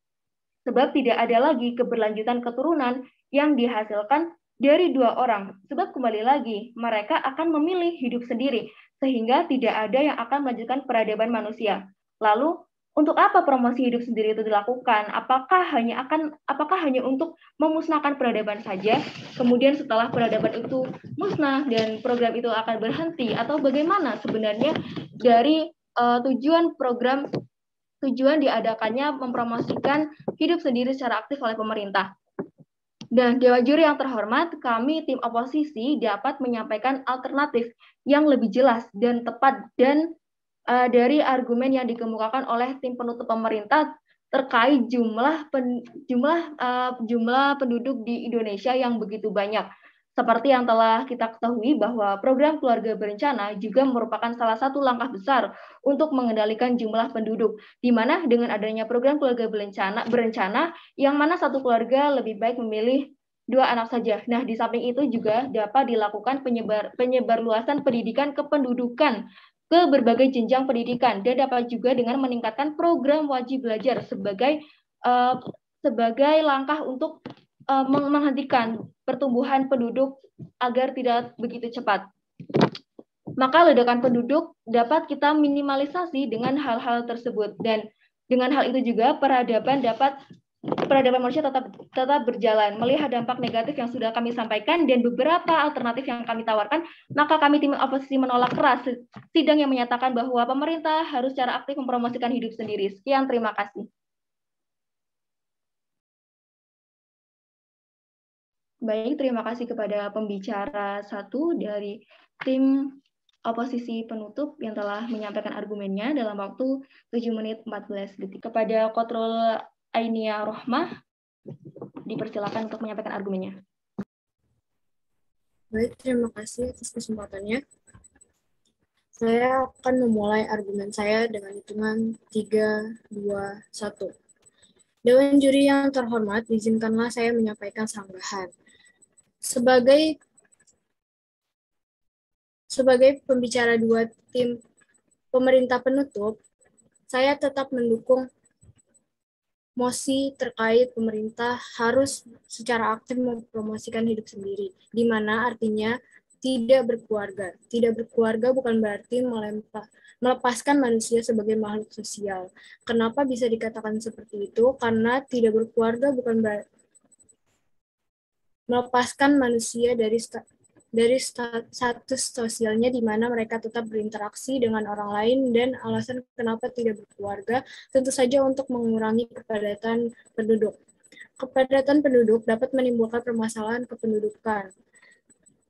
Sebab tidak ada lagi keberlanjutan keturunan yang dihasilkan dari dua orang. Sebab kembali lagi, mereka akan memilih hidup sendiri, sehingga tidak ada yang akan melanjutkan peradaban manusia. Lalu, untuk apa promosi hidup sendiri itu dilakukan? Apakah hanya untuk memusnahkan peradaban saja? Kemudian setelah peradaban itu musnah dan program itu akan berhenti, atau bagaimana sebenarnya dari tujuan diadakannya mempromosikan hidup sendiri secara aktif oleh pemerintah? Dan Dewan Juri yang terhormat, kami tim oposisi dapat menyampaikan alternatif yang lebih jelas dan tepat dan dari argumen yang dikemukakan oleh tim penutup pemerintah terkait jumlah penduduk di Indonesia yang begitu banyak. Seperti yang telah kita ketahui bahwa program keluarga berencana juga merupakan salah satu langkah besar untuk mengendalikan jumlah penduduk, di mana dengan adanya program keluarga berencana yang mana satu keluarga lebih baik memilih 2 anak saja. Nah, di samping itu juga dapat dilakukan penyebarluasan pendidikan kependudukan ke berbagai jenjang pendidikan dan dapat juga dengan meningkatkan program wajib belajar sebagai langkah untuk menghentikan pertumbuhan penduduk agar tidak begitu cepat. Maka ledakan penduduk dapat kita minimalisasi dengan hal-hal tersebut, dan dengan hal itu juga peradaban manusia tetap berjalan. Melihat dampak negatif yang sudah kami sampaikan dan beberapa alternatif yang kami tawarkan, maka kami tim oposisi menolak keras sidang yang menyatakan bahwa pemerintah harus secara aktif mempromosikan hidup sendiri. Sekian, terima kasih. Baik, terima kasih kepada pembicara 1 dari tim oposisi penutup yang telah menyampaikan argumennya dalam waktu 7 menit 14 detik. Kepada Kotrul Ainia Rohmah, dipersilakan untuk menyampaikan argumennya. Baik, terima kasih atas kesempatannya. Saya akan memulai argumen saya dengan hitungan 3, 2, 1. Dewan Juri yang terhormat, izinkanlah saya menyampaikan sanggahan. Sebagai pembicara 2 tim pemerintah penutup, saya tetap mendukung mosi terkait pemerintah harus secara aktif mempromosikan hidup sendiri, di mana artinya tidak berkeluarga. Tidak berkeluarga bukan berarti melepaskan manusia sebagai makhluk sosial. Kenapa bisa dikatakan seperti itu? Karena tidak berkeluarga bukan berarti melepaskan manusia dari status sosialnya di mana mereka tetap berinteraksi dengan orang lain, dan alasan kenapa tidak berkeluarga tentu saja untuk mengurangi kepadatan penduduk. Kepadatan penduduk dapat menimbulkan permasalahan kependudukan,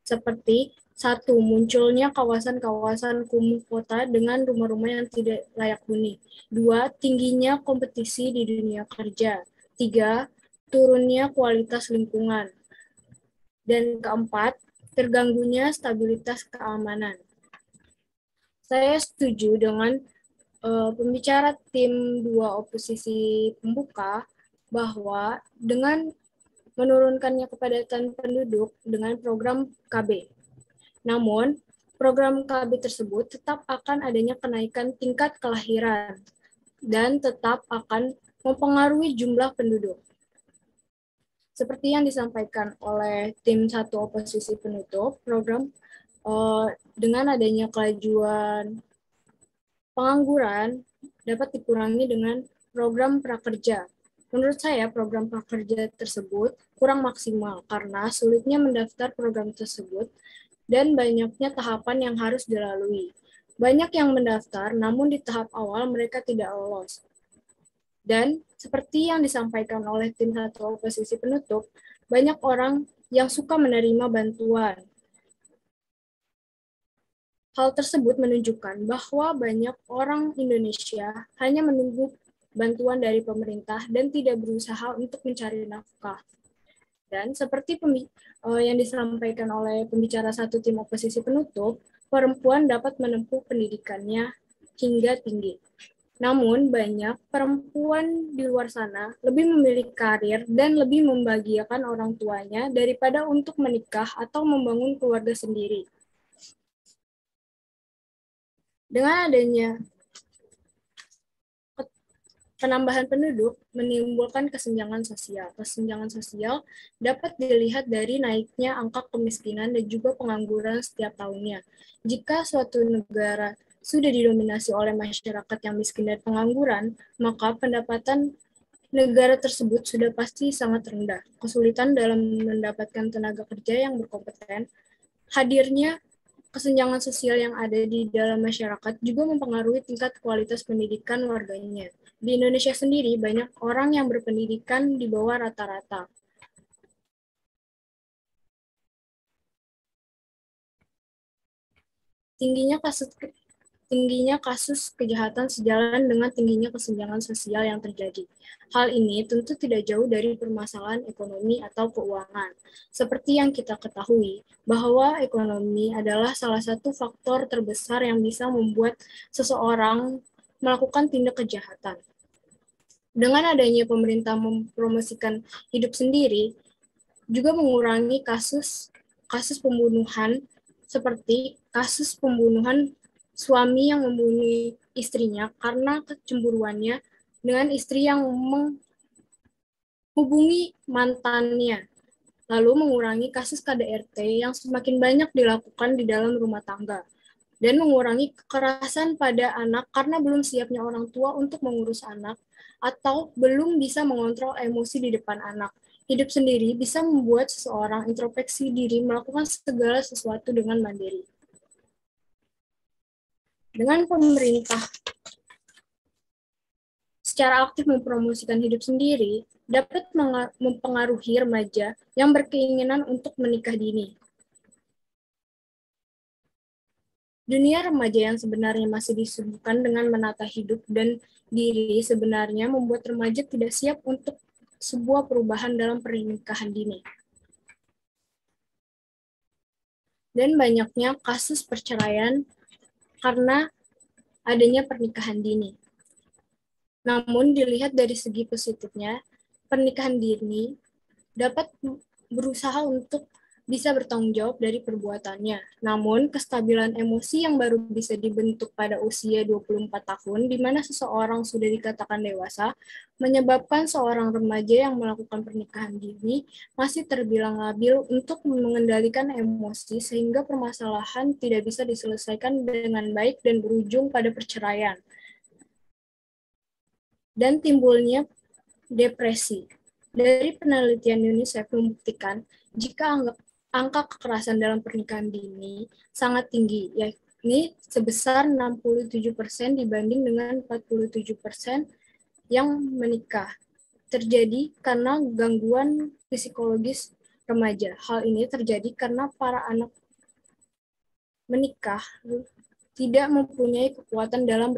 seperti 1. Munculnya kawasan-kawasan kumuh kota dengan rumah-rumah yang tidak layak huni. 2. Tingginya kompetisi di dunia kerja. 3. Turunnya kualitas lingkungan. Dan keempat, terganggunya stabilitas keamanan. Saya setuju dengan pembicara tim 2 oposisi pembuka bahwa dengan menurunkannya kepadatan penduduk dengan program KB. Namun, program KB tersebut tetap akan adanya kenaikan tingkat kelahiran dan tetap akan mempengaruhi jumlah penduduk. Seperti yang disampaikan oleh tim 1 oposisi penutup, program dengan adanya kelajuan pengangguran dapat dikurangi dengan program prakerja. Menurut saya, program prakerja tersebut kurang maksimal karena sulitnya mendaftar program tersebut dan banyaknya tahapan yang harus dilalui. Banyak yang mendaftar, namun di tahap awal mereka tidak lolos. Dan seperti yang disampaikan oleh tim 1 oposisi penutup, banyak orang yang suka menerima bantuan. Hal tersebut menunjukkan bahwa banyak orang Indonesia hanya menunggu bantuan dari pemerintah dan tidak berusaha untuk mencari nafkah. Dan seperti yang disampaikan oleh pembicara 1 tim oposisi penutup, perempuan dapat menempuh pendidikannya hingga tinggi. Namun, banyak perempuan di luar sana lebih memilih karir dan lebih membahagiakan orang tuanya daripada untuk menikah atau membangun keluarga sendiri. Dengan adanya Penambahan penduduk menimbulkan kesenjangan sosial. Kesenjangan sosial dapat dilihat dari naiknya angka kemiskinan dan juga pengangguran setiap tahunnya. Jika suatu negara sudah didominasi oleh masyarakat yang miskin dan pengangguran, maka pendapatan negara tersebut sudah pasti sangat rendah. Kesulitan dalam mendapatkan tenaga kerja yang berkompeten, hadirnya kesenjangan sosial yang ada di dalam masyarakat juga mempengaruhi tingkat kualitas pendidikan warganya. Di Indonesia sendiri, banyak orang yang berpendidikan di bawah rata-rata. Tingginya kasus kejahatan sejalan dengan tingginya kesenjangan sosial yang terjadi. Hal ini tentu tidak jauh dari permasalahan ekonomi atau keuangan. Seperti yang kita ketahui, bahwa ekonomi adalah salah satu faktor terbesar yang bisa membuat seseorang melakukan tindak kejahatan. Dengan adanya pemerintah mempromosikan hidup sendiri, juga mengurangi kasus pembunuhan, seperti kasus pembunuhan suami yang membunuh istrinya karena kecemburuannya dengan istri yang menghubungi mantannya, lalu mengurangi kasus KDRT yang semakin banyak dilakukan di dalam rumah tangga, dan mengurangi kekerasan pada anak karena belum siapnya orang tua untuk mengurus anak atau belum bisa mengontrol emosi di depan anak. Hidup sendiri bisa membuat seseorang introspeksi diri melakukan segala sesuatu dengan mandiri. Dengan pemerintah secara aktif mempromosikan hidup sendiri, dapat mempengaruhi remaja yang berkeinginan untuk menikah dini. Dunia remaja yang sebenarnya masih disibukkan dengan menata hidup dan diri sebenarnya membuat remaja tidak siap untuk sebuah perubahan dalam pernikahan dini. Dan banyaknya kasus perceraian karena adanya pernikahan dini. Namun dilihat dari segi positifnya, pernikahan dini dapat berusaha untuk bisa bertanggung jawab dari perbuatannya. Namun, kestabilan emosi yang baru bisa dibentuk pada usia 24 tahun, di mana seseorang sudah dikatakan dewasa, menyebabkan seorang remaja yang melakukan pernikahan dini masih terbilang labil untuk mengendalikan emosi, sehingga permasalahan tidak bisa diselesaikan dengan baik dan berujung pada perceraian. Dan timbulnya depresi. Dari penelitian UNICEF membuktikan jika angka kekerasan dalam pernikahan dini sangat tinggi, yakni sebesar 67% dibanding dengan 47% yang menikah. Terjadi karena gangguan psikologis remaja. Hal ini terjadi karena para anak menikah tidak mempunyai kekuatan dalam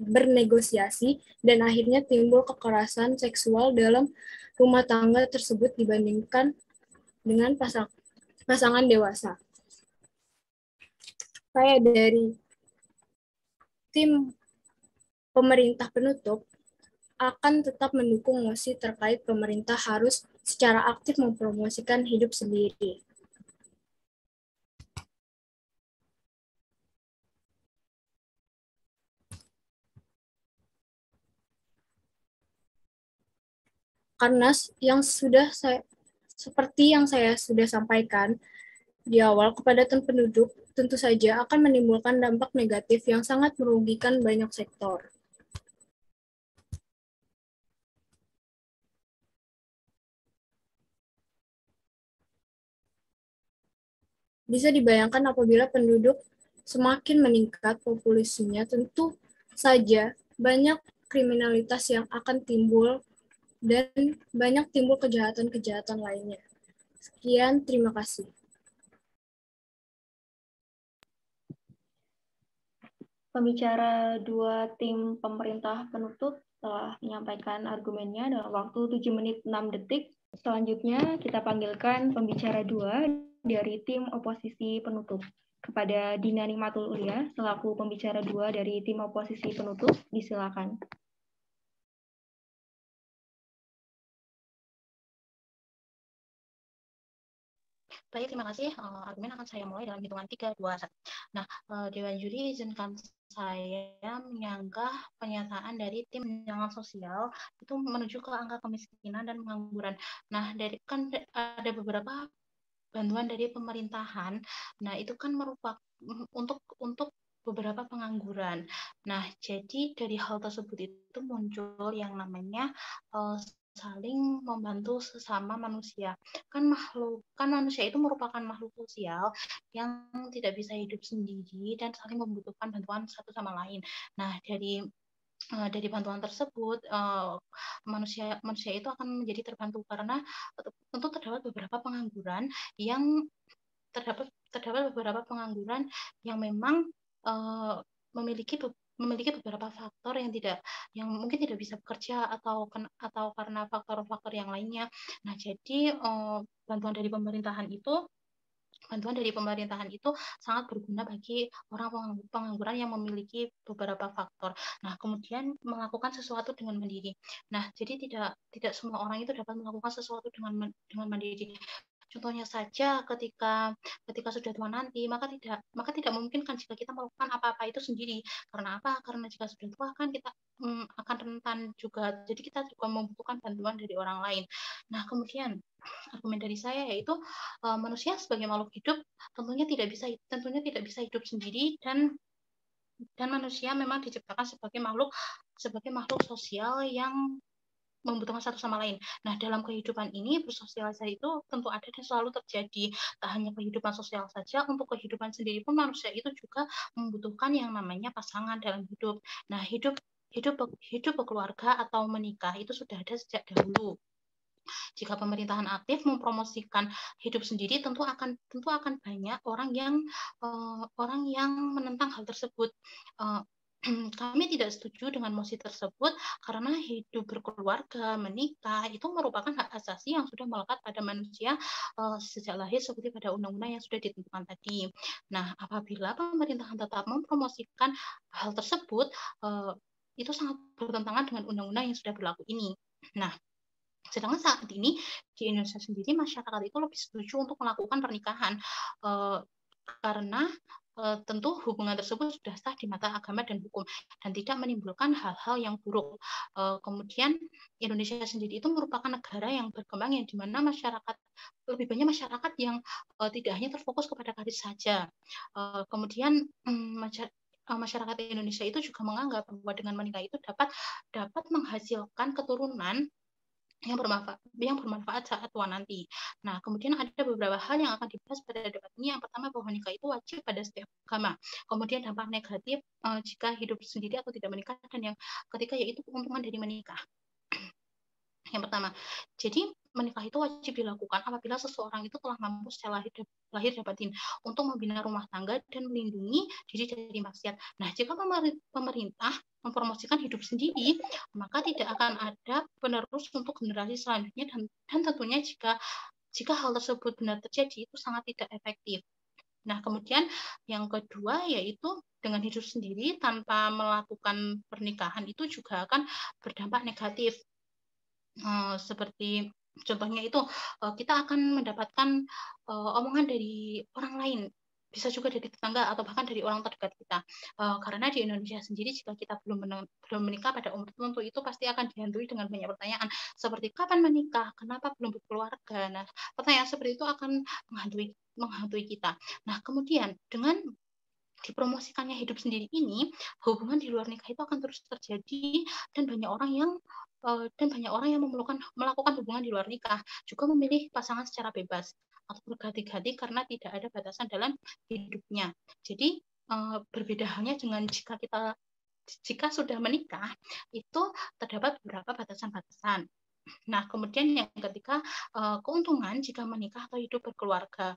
bernegosiasi dan akhirnya timbul kekerasan seksual dalam rumah tangga tersebut dibandingkan dengan pasangan dewasa. Saya dari tim pemerintah penutup akan tetap mendukung mosi terkait pemerintah harus secara aktif mempromosikan hidup sendiri. Karena seperti yang saya sudah sampaikan di awal, kepadatan penduduk tentu saja akan menimbulkan dampak negatif yang sangat merugikan banyak sektor. Bisa dibayangkan apabila penduduk semakin meningkat populasinya, tentu saja banyak kriminalitas yang akan timbul dan banyak timbul kejahatan-kejahatan lainnya. Sekian, terima kasih. Pembicara dua tim pemerintah penutup telah menyampaikan argumennya dalam waktu 7 menit 6 detik. Selanjutnya kita panggilkan pembicara dua dari tim oposisi penutup. Kepada Dina Nikmatul Ulia, selaku pembicara dua dari tim oposisi penutup, disilakan. Baik, terima kasih. Argumen akan saya mulai dalam hitungan 3, 2, 1. Nah, Dewan Juri izinkan saya menyanggah pernyataan dari tim penanganan sosial itu menuju ke angka kemiskinan dan pengangguran. Nah, kan ada beberapa bantuan dari pemerintahan. Nah, itu kan merupakan untuk beberapa pengangguran. Nah, jadi dari hal tersebut itu muncul yang namanya saling membantu sesama manusia. Kan manusia itu merupakan makhluk sosial yang tidak bisa hidup sendiri dan saling membutuhkan bantuan satu sama lain. Nah, dari bantuan tersebut manusia itu akan menjadi terbantu karena tentu terdapat beberapa pengangguran yang memang memiliki beberapa faktor yang mungkin tidak bisa bekerja atau karena faktor-faktor yang lainnya. Nah, jadi bantuan dari pemerintahan itu sangat berguna bagi orang pengangguran yang memiliki beberapa faktor. Nah, kemudian melakukan sesuatu dengan mandiri. Nah, jadi tidak semua orang itu dapat melakukan sesuatu dengan mandiri. Contohnya saja ketika sudah tua nanti, maka tidak memungkinkan jika kita melakukan apa-apa itu sendiri. Karena apa? Karena jika sudah tua kan kita akan rentan juga. Jadi kita juga membutuhkan bantuan dari orang lain. Nah, kemudian argumen dari saya yaitu manusia sebagai makhluk hidup tentunya tidak bisa hidup sendiri dan manusia memang diciptakan sebagai makhluk sosial yang membutuhkan satu sama lain. Nah, dalam kehidupan ini bersosialisasi itu tentu ada dan selalu terjadi. Tak hanya kehidupan sosial saja, untuk kehidupan sendiri pun manusia itu juga membutuhkan yang namanya pasangan dalam hidup. Nah, hidup berkeluarga atau menikah itu sudah ada sejak dahulu. Jika pemerintahan aktif mempromosikan hidup sendiri, tentu akan banyak orang yang menentang hal tersebut. Kami tidak setuju dengan mosi tersebut karena hidup berkeluarga, menikah itu merupakan hak asasi yang sudah melekat pada manusia sejak lahir seperti pada undang-undang yang sudah ditentukan tadi. Nah, apabila pemerintahan tetap mempromosikan hal tersebut, itu sangat bertentangan dengan undang-undang yang sudah berlaku ini. Nah, sedangkan saat ini di Indonesia sendiri masyarakat itu lebih setuju untuk melakukan pernikahan karena tentu hubungan tersebut sudah sah di mata agama dan hukum dan tidak menimbulkan hal-hal yang buruk. Kemudian Indonesia sendiri itu merupakan negara yang berkembang yang di mana lebih banyak masyarakat yang tidak hanya terfokus kepada karir saja. Kemudian masyarakat Indonesia itu juga menganggap bahwa dengan menikah itu dapat menghasilkan keturunan yang bermanfaat saat tua nanti. Nah, kemudian ada beberapa hal yang akan dibahas pada debat ini. Yang pertama, bahwa nikah itu wajib pada setiap agama. Kemudian dampak negatif jika hidup sendiri atau tidak menikah, dan yang ketiga yaitu keuntungan dari menikah. Yang pertama, jadi menikah itu wajib dilakukan apabila seseorang itu telah mampu secara lahir dan batin untuk membina rumah tangga dan melindungi diri dari maksiat. Nah, jika pemerintah mempromosikan hidup sendiri, maka tidak akan ada penerus untuk generasi selanjutnya dan tentunya jika hal tersebut benar terjadi itu sangat tidak efektif. Nah, kemudian yang kedua yaitu dengan hidup sendiri tanpa melakukan pernikahan itu juga akan berdampak negatif. Seperti contohnya itu kita akan mendapatkan omongan dari orang lain, bisa juga dari tetangga atau bahkan dari orang terdekat kita. Karena di Indonesia sendiri jika kita belum menikah pada umur tertentu itu pasti akan dihantui dengan banyak pertanyaan seperti kapan menikah, kenapa belum berkeluarga. Nah, pertanyaan seperti itu akan menghantui kita. Nah, kemudian dengan dipromosikannya hidup sendiri ini, hubungan di luar nikah itu akan terus terjadi dan banyak orang yang melakukan hubungan di luar nikah juga memilih pasangan secara bebas atau berganti-ganti karena tidak ada batasan dalam hidupnya. Jadi berbeda halnya dengan jika sudah menikah itu terdapat beberapa batasan-batasan. Nah, kemudian yang ketiga, keuntungan jika menikah atau hidup berkeluarga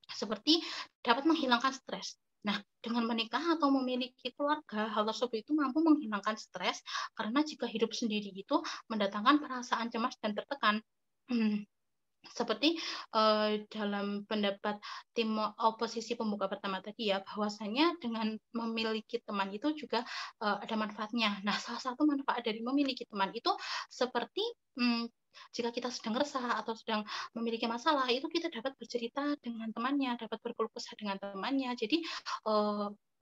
seperti dapat menghilangkan stres. Nah, dengan menikah atau memiliki keluarga, hal tersebut itu mampu menghilangkan stres karena jika hidup sendiri itu mendatangkan perasaan cemas dan tertekan. Seperti dalam pendapat tim oposisi pembuka pertama tadi ya, bahwasanya dengan memiliki teman itu juga ada manfaatnya. Nah, salah satu manfaat dari memiliki teman itu seperti jika kita sedang resah atau sedang memiliki masalah, itu kita dapat bercerita dengan temannya, dapat berkeluh kesah dengan temannya. Jadi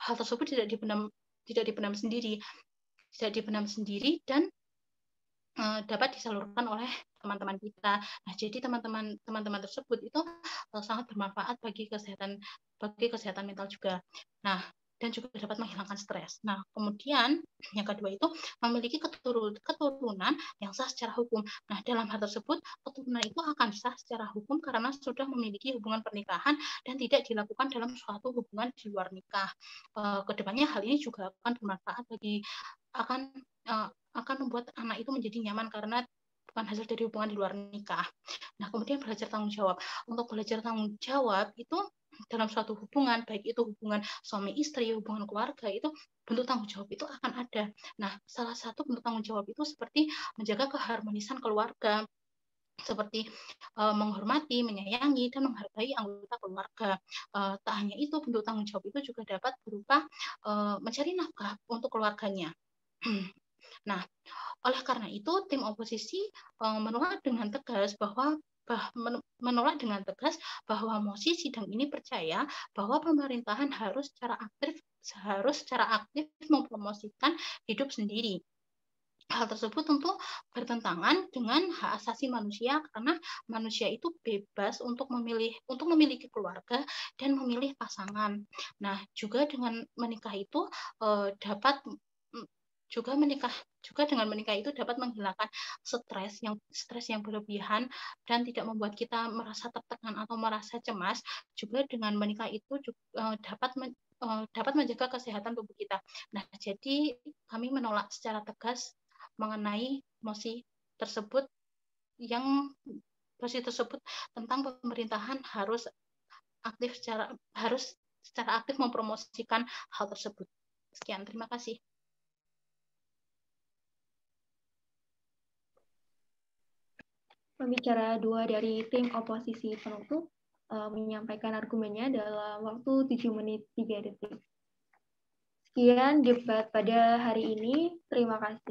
hal tersebut tidak dipendam sendiri dan dapat disalurkan oleh teman-teman kita. Nah, jadi teman-teman tersebut itu sangat bermanfaat bagi kesehatan mental juga. Nah, dan juga dapat menghilangkan stres. Nah, kemudian yang kedua itu memiliki keturunan yang sah secara hukum. Nah, dalam hal tersebut keturunan itu akan sah secara hukum karena sudah memiliki hubungan pernikahan dan tidak dilakukan dalam suatu hubungan di luar nikah. Kedepannya hal ini juga akan bermanfaat akan membuat anak itu menjadi nyaman karena bukan hasil dari hubungan di luar nikah. Nah, kemudian belajar tanggung jawab. Untuk belajar tanggung jawab itu dalam suatu hubungan, baik itu hubungan suami istri, hubungan keluarga, itu bentuk tanggung jawab itu akan ada. Nah, salah satu bentuk tanggung jawab itu seperti menjaga keharmonisan keluarga, seperti menghormati, menyayangi, dan menghargai anggota keluarga. Tak hanya itu, bentuk tanggung jawab itu juga dapat berupa mencari nafkah untuk keluarganya. Nah, oleh karena itu, tim oposisi menolak dengan tegas bahwa mosi sidang ini percaya bahwa pemerintahan harus secara aktif mempromosikan hidup sendiri. Hal tersebut tentu bertentangan dengan hak asasi manusia karena manusia itu bebas untuk memiliki keluarga dan memilih pasangan. Nah, juga dengan menikah itu dengan menikah itu dapat menghilangkan stres yang berlebihan dan tidak membuat kita merasa tertekan atau merasa cemas. Juga dengan menikah itu juga, dapat menjaga kesehatan tubuh kita. Nah, jadi kami menolak secara tegas mengenai mosi tersebut tentang pemerintahan harus secara aktif mempromosikan hal tersebut. Sekian, terima kasih. Pembicara 2 dari tim oposisi penutup menyampaikan argumennya dalam waktu 7 menit 3 detik. Sekian debat pada hari ini. Terima kasih.